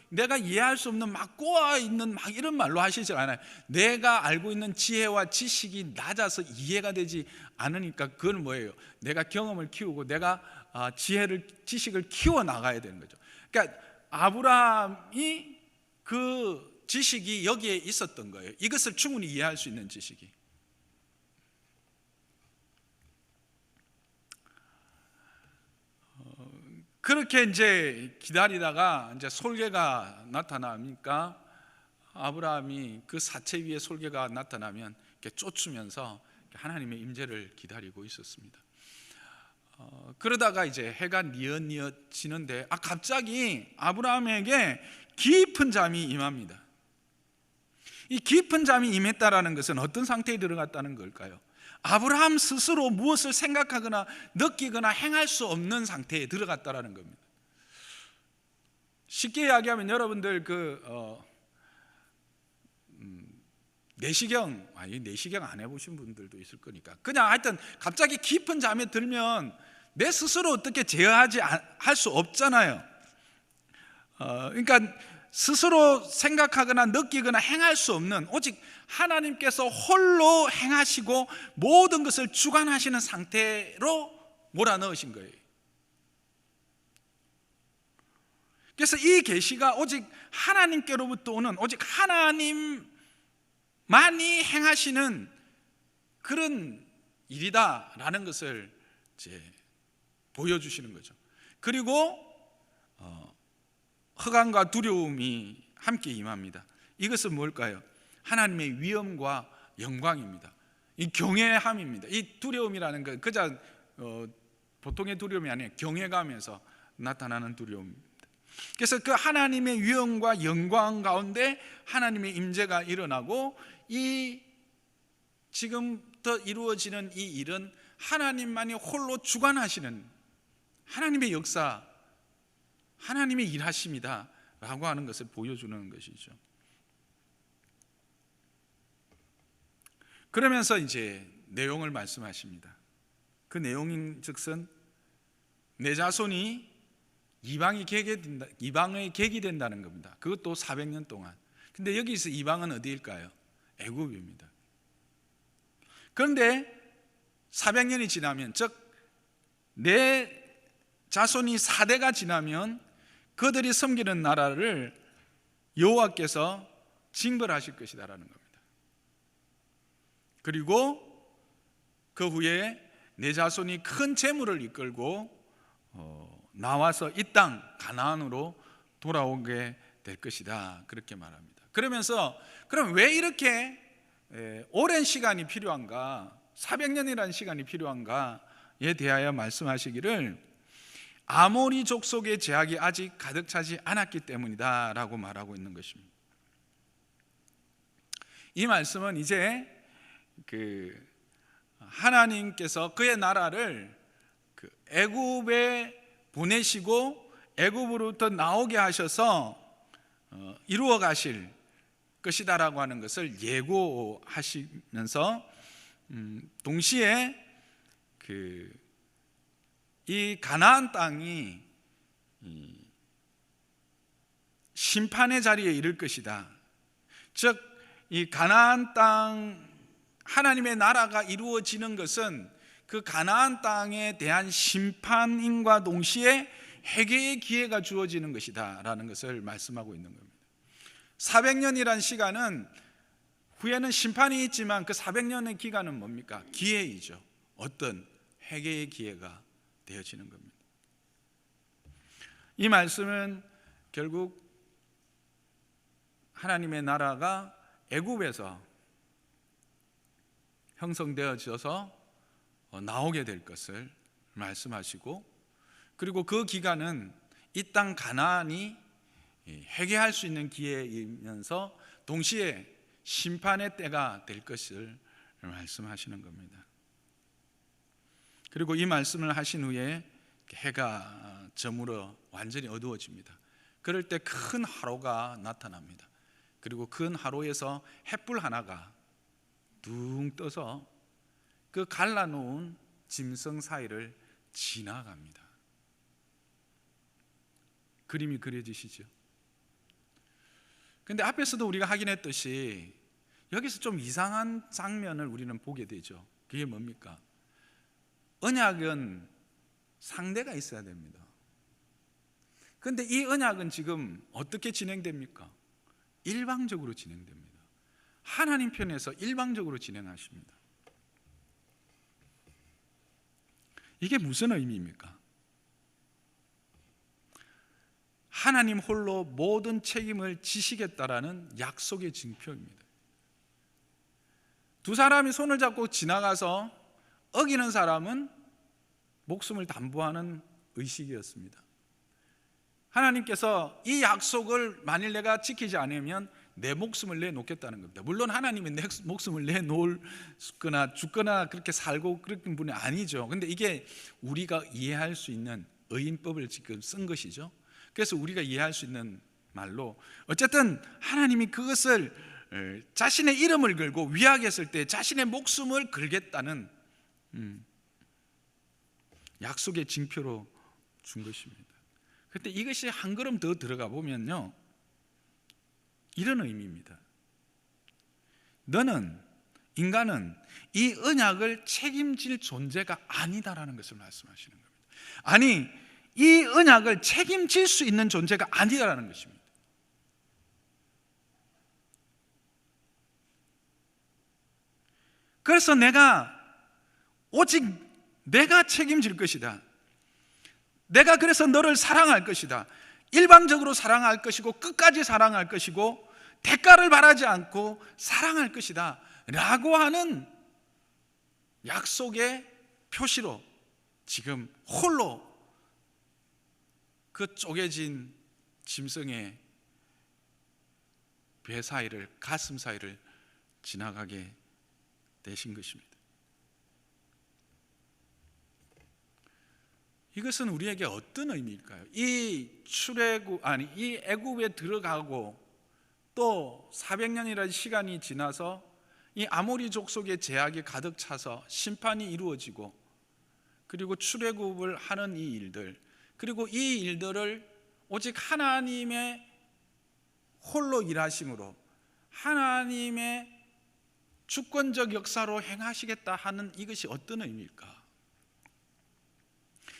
내가 이해할 수 없는 막 꼬아 있는 막 이런 말로 하시지 않아요. 내가 알고 있는 지혜와 지식이 낮아서 이해가 되지 않으니까 그건 뭐예요? 내가 경험을 키우고 내가 지식을 키워 나가야 되는 거죠. 그러니까 아브라함이 그 지식이 여기에 있었던 거예요. 이것을 충분히 이해할 수 있는 지식이. 그렇게 이제 기다리다가 이제 솔개가 나타나니까 아브라함이 그 사체 위에 솔개가 나타나면 이렇게 쫓으면서 하나님의 임재를 기다리고 있었습니다. 그러다가 이제 해가 뉘엿뉘엿 지는데 갑자기 아브라함에게 깊은 잠이 임합니다. 이 깊은 잠이 임했다라는 것은 어떤 상태에 들어갔다는 걸까요? 아브라함 스스로 무엇을 생각하거나 느끼거나 행할 수 없는 상태에 들어갔다라는 겁니다. 쉽게 이야기하면 여러분들 내시경 안 해보신 분들도 있을 거니까, 그냥 하여튼 갑자기 깊은 잠에 들면 내 스스로 어떻게 제어하지 할 수 없잖아요. 그러니까 스스로 생각하거나 느끼거나 행할 수 없는, 오직 하나님께서 홀로 행하시고 모든 것을 주관하시는 상태로 몰아넣으신 거예요. 그래서 이 계시가 오직 하나님께로부터 오는, 오직 하나님만이 행하시는 그런 일이다라는 것을 이제 보여주시는 거죠. 그리고 허감과 두려움이 함께 임합니다. 이것은 뭘까요? 하나님의 위엄과 영광입니다. 이 경외함입니다. 이 두려움이라는 건 그저 보통의 두려움이 아니에요. 경외감에서 나타나는 두려움입니다. 그래서 그 하나님의 위엄과 영광 가운데 하나님의 임재가 일어나고, 이 지금부터 이루어지는 이 일은 하나님만이 홀로 주관하시는 하나님의 역사, 하나님의 일하심이다 라고 하는 것을 보여주는 것이죠. 그러면서 이제 내용을 말씀하십니다. 그 내용인 즉슨 내 자손이 이방의 객이 된다는 겁니다. 그것도 400년 동안. 근데 여기서 이방은 어디일까요? 애굽입니다. 그런데 400년이 지나면, 즉 내 자손이 4대가 지나면 그들이 섬기는 나라를 여호와께서 징벌하실 것이다라는 겁니다. 그리고 그 후에 내 자손이 큰 재물을 이끌고 나와서 이 땅 가나안으로 돌아오게 될 것이다, 그렇게 말합니다. 그러면서 그럼 왜 이렇게 오랜 시간이 필요한가, 400년이라는 시간이 필요한가에 대하여 말씀하시기를 아모리 족속의 제약이 아직 가득 차지 않았기 때문이다 라고 말하고 있는 것입니다. 이 말씀은 이제 하나님께서 그의 나라를 애굽에 보내시고 애굽으로부터 나오게 하셔서 이루어 가실 것이다라고 하는 것을 예고하시면서 동시에 이 가나안 땅이 심판의 자리에 이를 것이다. 즉 이 가나안 땅, 하나님의 나라가 이루어지는 것은 그 가나안 땅에 대한 심판인과 동시에 회개의 기회가 주어지는 것이다 라는 것을 말씀하고 있는 겁니다. 400년이란 시간은 후에는 심판이 있지만 그 400년의 기간은 뭡니까? 기회이죠. 어떤 회개의 기회가 되어지는 겁니다. 이 말씀은 결국 하나님의 나라가 애굽에서 형성되어져서 나오게 될 것을 말씀하시고, 그리고 그 기간은 이 땅 가나안이 회개할 수 있는 기회이면서 동시에 심판의 때가 될 것을 말씀하시는 겁니다. 그리고 이 말씀을 하신 후에 해가 저물어 완전히 어두워집니다. 그럴 때 큰 화로가 나타납니다. 그리고 큰 화로에서 햇불 하나가 둥 떠서 그 갈라놓은 짐승 사이를 지나갑니다. 그림이 그려지시죠? 근데 앞에서도 우리가 확인했듯이 여기서 좀 이상한 장면을 우리는 보게 되죠. 그게 뭡니까? 언약은 상대가 있어야 됩니다. 그런데 이 언약은 지금 어떻게 진행됩니까? 일방적으로 진행됩니다. 하나님 편에서 일방적으로 진행하십니다. 이게 무슨 의미입니까? 하나님 홀로 모든 책임을 지시겠다라는 약속의 징표입니다. 두 사람이 손을 잡고 지나가서 어기는 사람은 목숨을 담보하는 의식이었습니다. 하나님께서 이 약속을 만일 내가 지키지 않으면 내 목숨을 내놓겠다는 겁니다. 물론 하나님은 내 목숨을 내놓거나 죽거나 그렇게 살고 그런 분이 아니죠. 근데 이게 우리가 이해할 수 있는 의인법을 지금 쓴 것이죠. 그래서 우리가 이해할 수 있는 말로 어쨌든 하나님이 그것을 자신의 이름을 걸고 위하겠을 때 자신의 목숨을 걸겠다는 약속의 징표로 준 것입니다. 그런데 이것이 한 걸음 더 들어가 보면요, 이런 의미입니다. 인간은 이 언약을 책임질 존재가 아니다라는 것을 말씀하시는 겁니다. 아니, 이 언약을 책임질 수 있는 존재가 아니다라는 것입니다. 그래서 오직 내가 책임질 것이다. 내가 그래서 너를 사랑할 것이다. 일방적으로 사랑할 것이고 끝까지 사랑할 것이고 대가를 바라지 않고 사랑할 것이다 라고 하는 약속의 표시로 지금 홀로 그 쪼개진 짐승의 배 사이를, 가슴 사이를 지나가게 되신 것입니다. 이것은 우리에게 어떤 의미일까요? 이 애굽에 들어가고 또 400년이라는 시간이 지나서 이 아모리 족속의 제약이 가득 차서 심판이 이루어지고, 그리고 출애굽을 하는 이 일들, 그리고 이 일들을 오직 하나님의 홀로 일하심으로 하나님의 주권적 역사로 행하시겠다 하는 이것이 어떤 의미일까?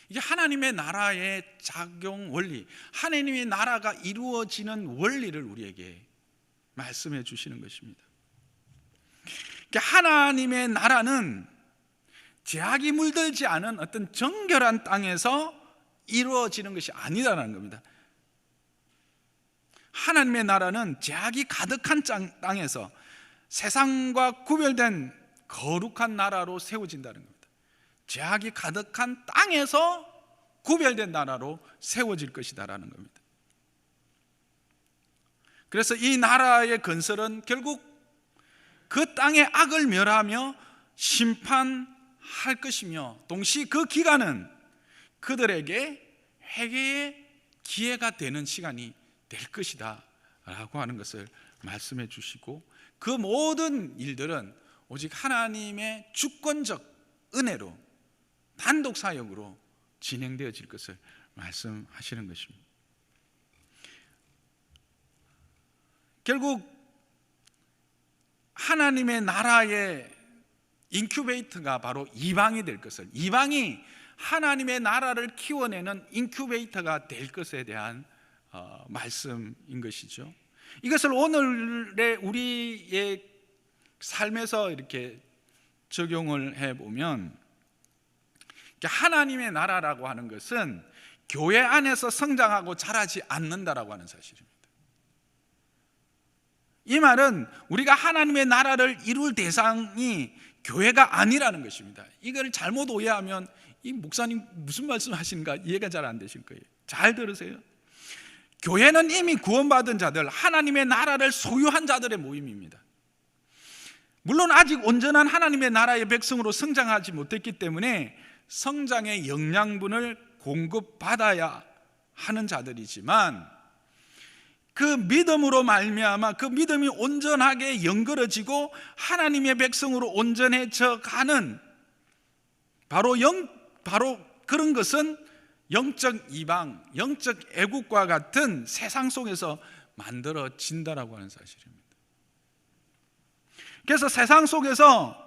이게 하나님의 나라의 작용 원리, 하나님의 나라가 이루어지는 원리를 우리에게 말씀해 주시는 것입니다. 하나님의 나라는 죄악이 물들지 않은 어떤 정결한 땅에서 이루어지는 것이 아니다라는 겁니다. 하나님의 나라는 죄악이 가득한 땅에서 세상과 구별된 거룩한 나라로 세워진다는 겁니다. 죄악이 가득한 땅에서 구별된 나라로 세워질 것이다라는 겁니다. 그래서 이 나라의 건설은 결국 그 땅의 악을 멸하며 심판할 것이며, 동시에 그 기간은 그들에게 회개의 기회가 되는 시간이 될 것이다 라고 하는 것을 말씀해 주시고, 그 모든 일들은 오직 하나님의 주권적 은혜로 단독 사역으로 진행되어질 것을 말씀하시는 것입니다. 결국 하나님의 나라의 인큐베이터가 바로 이방이 될 것을, 이방이 하나님의 나라를 키워내는 인큐베이터가 될 것에 대한 말씀인 것이죠. 이것을 오늘의 우리의 삶에서 이렇게 적용을 해보면, 하나님의 나라라고 하는 것은 교회 안에서 성장하고 자라지 않는다라고 하는 사실입니다. 이 말은 우리가 하나님의 나라를 이룰 대상이 교회가 아니라는 것입니다. 이걸 잘못 오해하면 이 목사님 무슨 말씀 하시는가 이해가 잘 안 되실 거예요. 잘 들으세요. 교회는 이미 구원받은 자들, 하나님의 나라를 소유한 자들의 모임입니다. 물론 아직 온전한 하나님의 나라의 백성으로 성장하지 못했기 때문에 성장의 영양분을 공급받아야 하는 자들이지만, 그 믿음으로 말미암아 그 믿음이 온전하게 연결어지고 하나님의 백성으로 온전해져 가는 바로 그런 것은 영적 이방, 영적 애국과 같은 세상 속에서 만들어진다라고 하는 사실입니다. 그래서 세상 속에서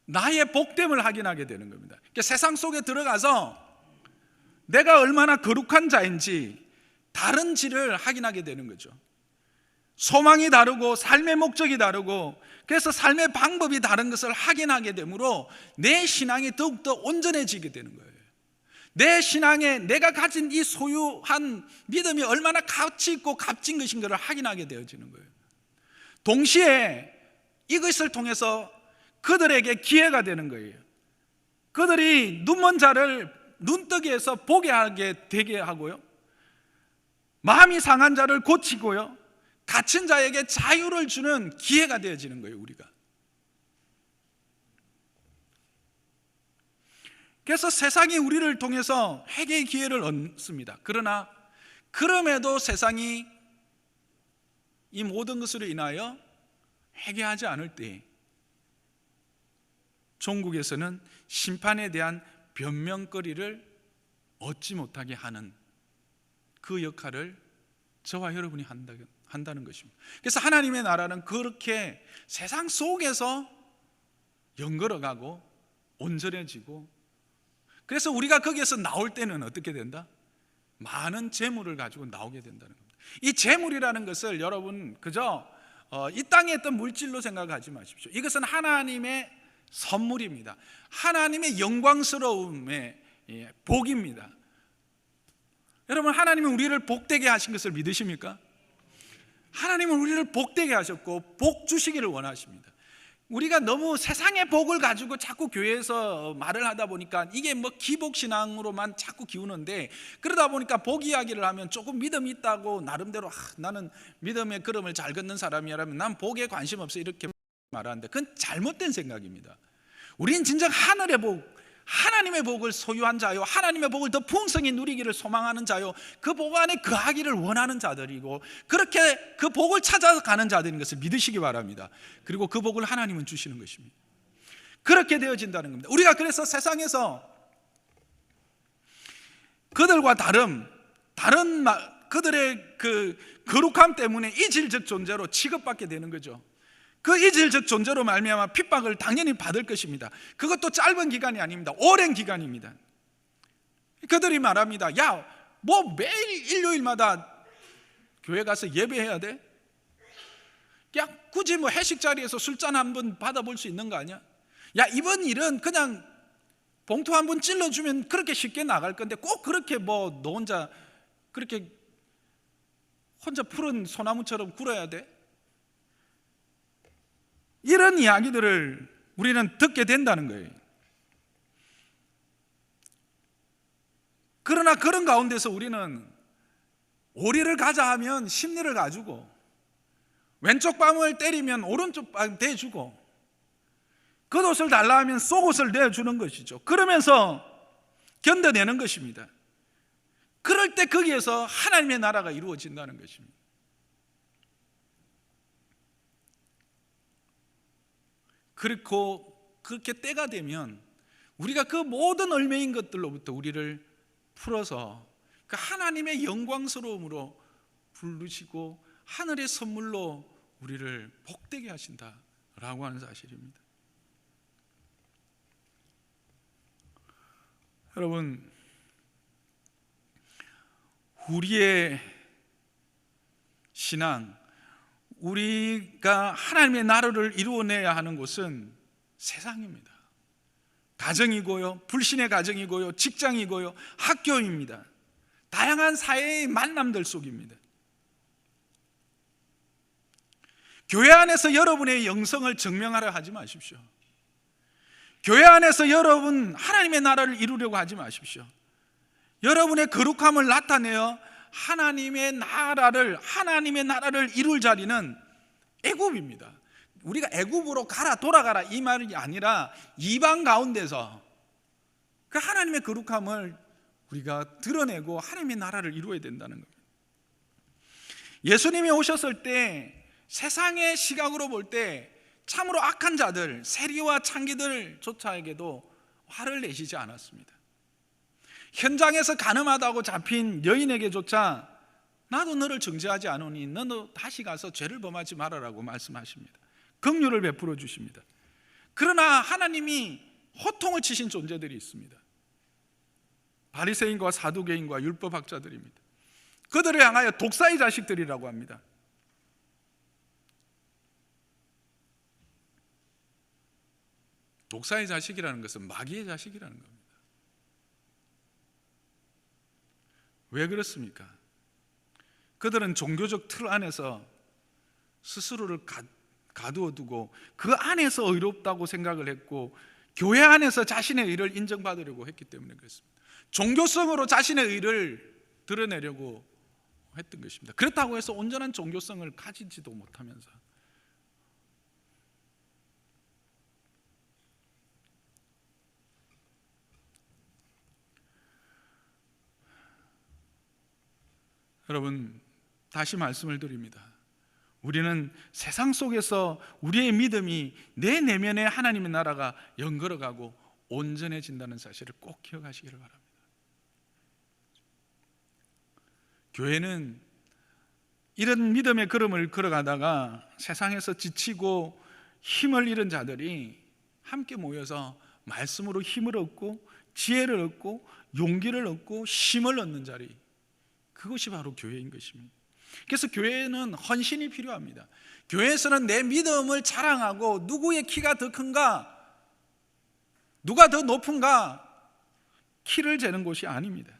나의 복됨을 확인하게 되는 겁니다. 그러니까 세상 속에 들어가서 내가 얼마나 거룩한 자인지 다른지를 확인하게 되는 거죠. 소망이 다르고 삶의 목적이 다르고, 그래서 삶의 방법이 다른 것을 확인하게 되므로 내 신앙이 더욱더 온전해지게 되는 거예요. 내 신앙에 내가 가진 이 소유한 믿음이 얼마나 가치 있고 값진 것인가를 확인하게 되어지는 거예요. 동시에 이것을 통해서 그들에게 기회가 되는 거예요. 그들이 눈먼 자를 눈뜨기에서 보게 하게 되게 하고요, 마음이 상한 자를 고치고요, 갇힌 자에게 자유를 주는 기회가 되어지는 거예요, 우리가. 그래서 세상이 우리를 통해서 회개의 기회를 얻습니다. 그러나 그럼에도 세상이 이 모든 것으로 인하여 회개하지 않을 때 종국에서는 심판에 대한 변명거리를 얻지 못하게 하는 그 역할을 저와 여러분이 한다는 것입니다. 그래서 하나님의 나라는 그렇게 세상 속에서 연걸어가고 온전해지고, 그래서 우리가 거기에서 나올 때는 어떻게 된다? 많은 재물을 가지고 나오게 된다는 겁니다. 이 재물이라는 것을 여러분 그저 이 땅에 있던 물질로 생각하지 마십시오. 이것은 하나님의 선물입니다. 하나님의 영광스러움의 복입니다. 여러분, 하나님은 우리를 복되게 하신 것을 믿으십니까? 하나님은 우리를 복되게 하셨고 복 주시기를 원하십니다. 우리가 너무 세상의 복을 가지고 자꾸 교회에서 말을 하다 보니까 이게 뭐 기복신앙으로만 자꾸 기우는데, 그러다 보니까 복 이야기를 하면 조금 믿음이 있다고 나름대로 나는 믿음의 걸음을 잘 걷는 사람이라면 난 복에 관심 없어 이렇게 말하는데, 그건 잘못된 생각입니다. 우린 진정 하늘의 복, 하나님의 복을 소유한 자요, 하나님의 복을 더 풍성히 누리기를 소망하는 자요, 그 복 안에 거하기를 원하는 자들이고, 그렇게 그 복을 찾아가는 자들인 것을 믿으시기 바랍니다. 그리고 그 복을 하나님은 주시는 것입니다. 그렇게 되어진다는 겁니다. 우리가 그래서 se상에서 그들과 다른 그들의 그 거룩함 때문에 이질적 존재로 취급받게 되는 거죠. 그 이질적 존재로 말미암아 핍박을 당연히 받을 것입니다. 그것도 짧은 기간이 아닙니다. 오랜 기간입니다. 그들이 말합니다. 야, 뭐 매일 일요일마다 교회 가서 예배해야 돼? 야, 굳이 뭐 회식 자리에서 술잔 한번 받아볼 수 있는 거 아니야? 야, 이번 일은 그냥 봉투 한번 찔러주면 그렇게 쉽게 나갈 건데 꼭 그렇게 뭐 너 혼자 그렇게 혼자 푸른 소나무처럼 굴어야 돼? 이런 이야기들을 우리는 듣게 된다는 거예요. 그러나 그런 가운데서 우리는 오리를 가자 하면 심리를 가지고, 왼쪽 뺨을 때리면 오른쪽 뺨 대주고, 겉옷을 달라 하면 속옷을 내주는 것이죠. 그러면서 견뎌내는 것입니다. 그럴 때 거기에서 하나님의 나라가 이루어진다는 것입니다. 그리고 그렇게 때가 되면 우리가 그 모든 얽매인 것들로부터 우리를 풀어서 그 하나님의 영광스러움으로 부르시고 하늘의 선물로 우리를 복되게 하신다라고 하는 사실입니다. 여러분, 우리의 신앙, 우리가 하나님의 나라를 이루어내야 하는 곳은 세상입니다. 가정이고요, 불신의 가정이고요, 직장이고요, 학교입니다. 다양한 사회의 만남들 속입니다. 교회 안에서 여러분의 영성을 증명하려 하지 마십시오. 교회 안에서 여러분 하나님의 나라를 이루려고 하지 마십시오. 여러분의 거룩함을 나타내어 하나님의 나라를 이룰 자리는 애굽입니다. 우리가 애굽으로 가라 돌아가라 이 말이 아니라 이방 가운데서 그 하나님의 거룩함을 우리가 드러내고 하나님의 나라를 이루어야 된다는 겁니다. 예수님이 오셨을 때 세상의 시각으로 볼 때 참으로 악한 자들, 세리와 창기들조차에게도 화를 내시지 않았습니다. 현장에서 가늠하다고 잡힌 여인에게조차 나도 너를 정죄하지 않으니 너도 다시 가서 죄를 범하지 말아라고 말씀하십니다. 긍휼을 베풀어 주십니다. 그러나 하나님이 호통을 치신 존재들이 있습니다. 바리새인과 사두개인과 율법학자들입니다. 그들을 향하여 독사의 자식들이라고 합니다. 독사의 자식이라는 것은 마귀의 자식이라는 겁니다. 왜 그렇습니까? 그들은 종교적 틀 안에서 스스로를 가두어 두고 그 안에서 의롭다고 생각을 했고 교회 안에서 자신의 의를 인정받으려고 했기 때문에 그렇습니다. 종교성으로 자신의 의를 드러내려고 했던 것입니다. 그렇다고 해서 온전한 종교성을 가지지도 못하면서 여러분, 다시 말씀을 드립니다. 우리는 세상 속에서 우리의 믿음이 내 내면의 하나님의 나라가 연걸어가고 온전해진다는 사실을 꼭 기억하시기를 바랍니다. 교회는 이런 믿음의 걸음을 걸어가다가 세상에서 지치고 힘을 잃은 자들이 함께 모여서 말씀으로 힘을 얻고 지혜를 얻고 용기를 얻고 힘을 얻는 자리, 그것이 바로 교회인 것입니다. 그래서 교회는 헌신이 필요합니다. 교회에서는 내 믿음을 자랑하고 누구의 키가 더 큰가, 누가 더 높은가 키를 재는 곳이 아닙니다.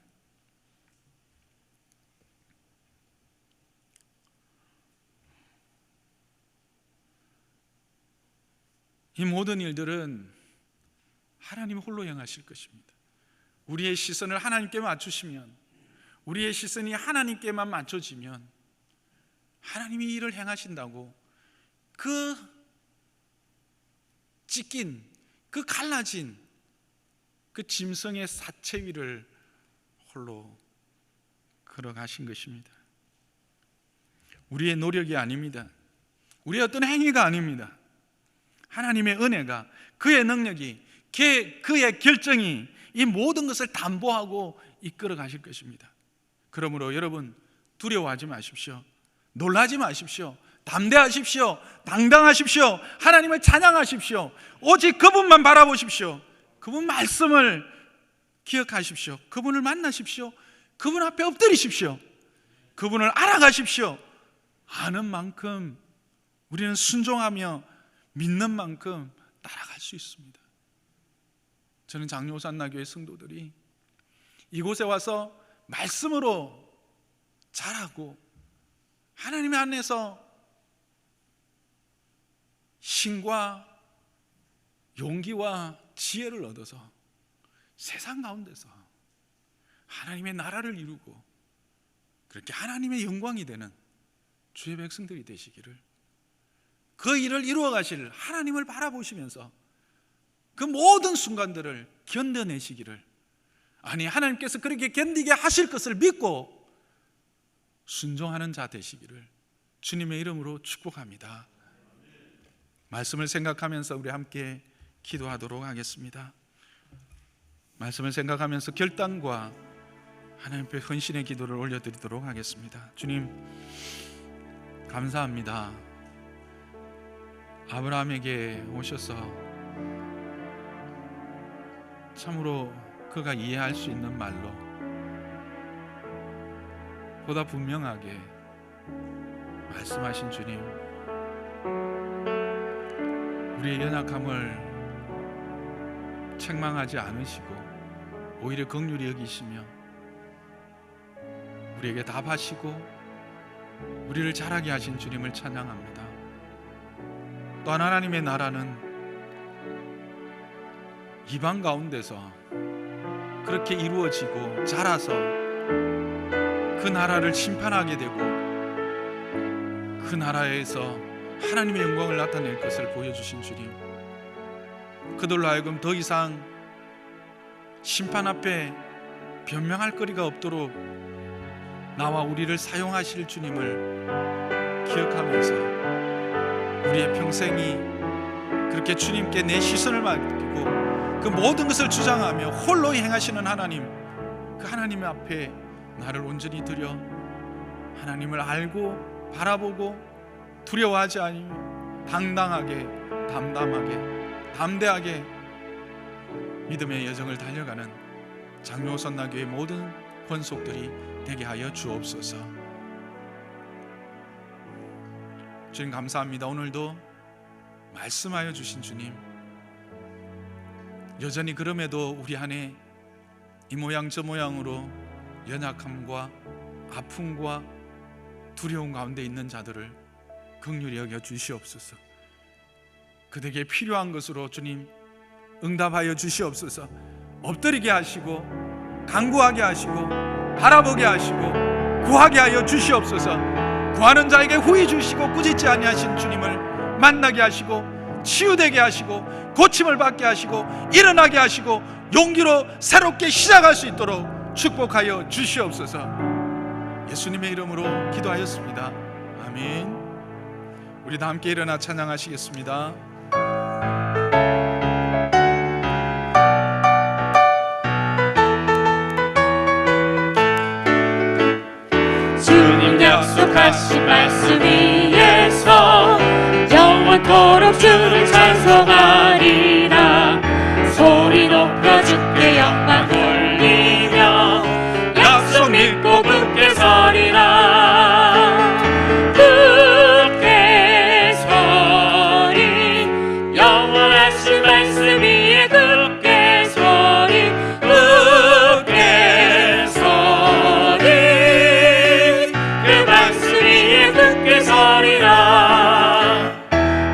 이 모든 일들은 하나님 홀로 행하실 것입니다. 우리의 시선을 하나님께 맞추시면, 우리의 시선이 하나님께만 맞춰지면 하나님이 일을 행하신다고 그 찢긴, 그 갈라진 그 짐승의 사체 위를 홀로 걸어가신 것입니다. 우리의 노력이 아닙니다. 우리의 어떤 행위가 아닙니다. 하나님의 은혜가, 그의 능력이, 그의 결정이 이 모든 것을 담보하고 이끌어 가실 것입니다. 그러므로 여러분, 두려워하지 마십시오. 놀라지 마십시오. 담대하십시오. 당당하십시오. 하나님을 찬양하십시오. 오직 그분만 바라보십시오. 그분 말씀을 기억하십시오. 그분을 만나십시오. 그분 앞에 엎드리십시오. 그분을 알아가십시오. 아는 만큼 우리는 순종하며 믿는 만큼 따라갈 수 있습니다. 저는 장로산나교회 성도들이 이곳에 와서 말씀으로 자라고 하나님 안에서 힘과 용기와 지혜를 얻어서 세상 가운데서 하나님의 나라를 이루고 그렇게 하나님의 영광이 되는 주의 백성들이 되시기를, 그 일을 이루어 가실 하나님을 바라보시면서 그 모든 순간들을 견뎌내시기를, 아니 하나님께서 그렇게 견디게 하실 것을 믿고 순종하는 자 되시기를 주님의 이름으로 축복합니다. 말씀을 생각하면서 우리 함께 기도하도록 하겠습니다. 말씀을 생각하면서 결단과 하나님 앞에 헌신의 기도를 올려드리도록 하겠습니다. 주님, 감사합니다. 아브라함에게 오셔서 참으로 그가 이해할 수 있는 말로 보다 분명하게 말씀하신 주님, 우리의 연약함을 책망하지 않으시고 오히려 긍휼히 여기시며 우리에게 답하시고 우리를 자라게 하신 주님을 찬양합니다. 또한 하나님의 나라는 이방 가운데서 그렇게 이루어지고 자라서 그 나라를 심판하게 되고 그 나라에서 하나님의 영광을 나타낼 것을 보여주신 주님, 그들로 하여금 더 이상 심판 앞에 변명할 거리가 없도록 나와 우리를 사용하실 주님을 기억하면서 우리의 평생이 그렇게 주님께 내 시선을 맡기고 그 모든 것을 주장하며 홀로 행하시는 하나님, 그 하나님 앞에 나를 온전히 드려 하나님을 알고 바라보고 두려워하지 않으며 당당하게, 담담하게, 담대하게 믿음의 여정을 달려가는 장로선나교의 모든 권속들이 되게 하여 주옵소서. 주님 감사합니다. 오늘도 말씀하여 주신 주님, 여전히 그럼에도 우리 안에 이 모양 저 모양으로 연약함과 아픔과 두려움 가운데 있는 자들을 긍휼히 여겨 주시옵소서. 그들에게 필요한 것으로 주님 응답하여 주시옵소서. 엎드리게 하시고 간구하게 하시고 바라보게 하시고 구하게 하여 주시옵소서. 구하는 자에게 후히 주시고 꾸짖지 아니하신 주님을 만나게 하시고 치유되게 하시고 고침을 받게 하시고 일어나게 하시고 용기로 새롭게 시작할 수 있도록 축복하여 주시옵소서. 예수님의 이름으로 기도하였습니다. 아멘. 우리 다 함께 일어나 찬양하시겠습니다. 주님 약속하신 말씀 위에서 영원토록 주를 찬송하리라. 소리 높여 주께 영광 돌리며 약속 믿고 굳게 서리라. 굳게 서리, 영원하신 말씀 위에 굳게 서리. 굳게 서리, 그 말씀 위에 굳게 서리라.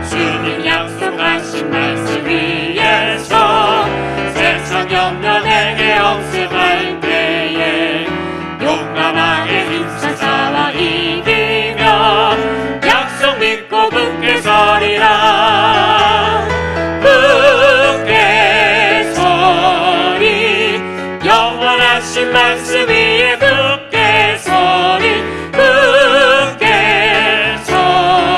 주님 약속하신 말씀 위에서 세상 염려내게 없애갈 때에 용감하게 힘써 싸워 이기며 약속 믿고 굳게 서리라. 굳게 서리, 영원하신 말씀 위에 굳게 서리. 굳게 서리,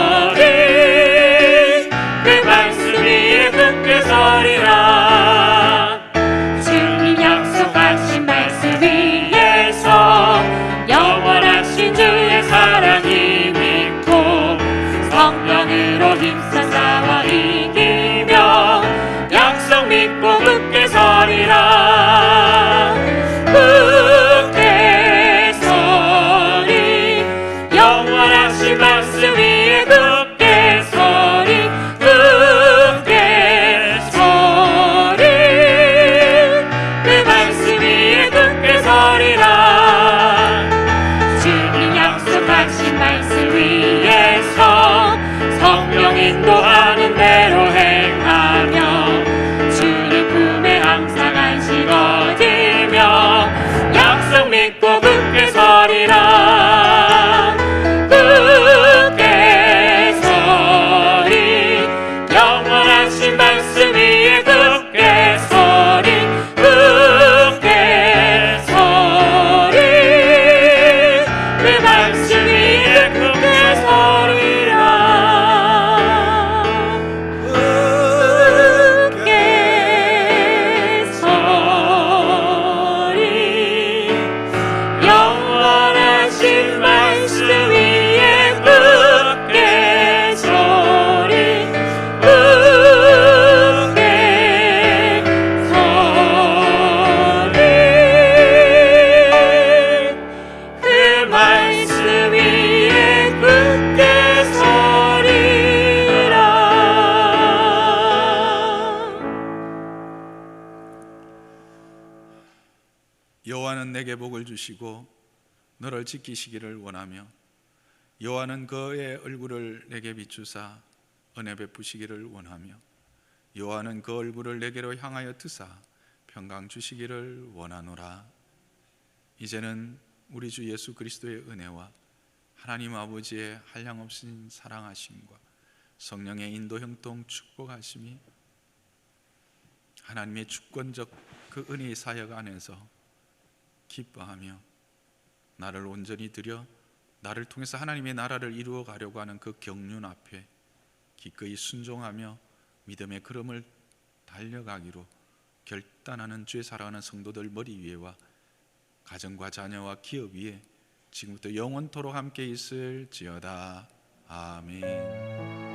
서리라 굳게 서리 영원하신 말씀 위에 굳게 서리 굳게 서리 그 말씀 위에 굳게 서리라. 여호와는 내게 복을 주시고 너를 지키시기를 원하며 여호와는 그의 얼굴을 내게 비추사 은혜 베푸시기를 원하며 여호와는 그 얼굴을 내게로 향하여 드사 평강 주시기를 원하노라. 이제는 우리 주 예수 그리스도의 은혜와 하나님 아버지의 한량없인 사랑하심과 성령의 인도 형통 축복하심이 하나님의 주권적 그 은혜의 사역 안에서 기뻐하며 나를 온전히 드려 나를 통해서 하나님의 나라를 이루어 가려고 하는 그 경륜 앞에 기꺼이 순종하며 믿음의 걸음을 달려가기로 결단하는 주의 사랑하는 성도들 머리 위에와 가정과 자녀와 기업 위에 지금부터 영원토록 함께 있을지어다. 아멘.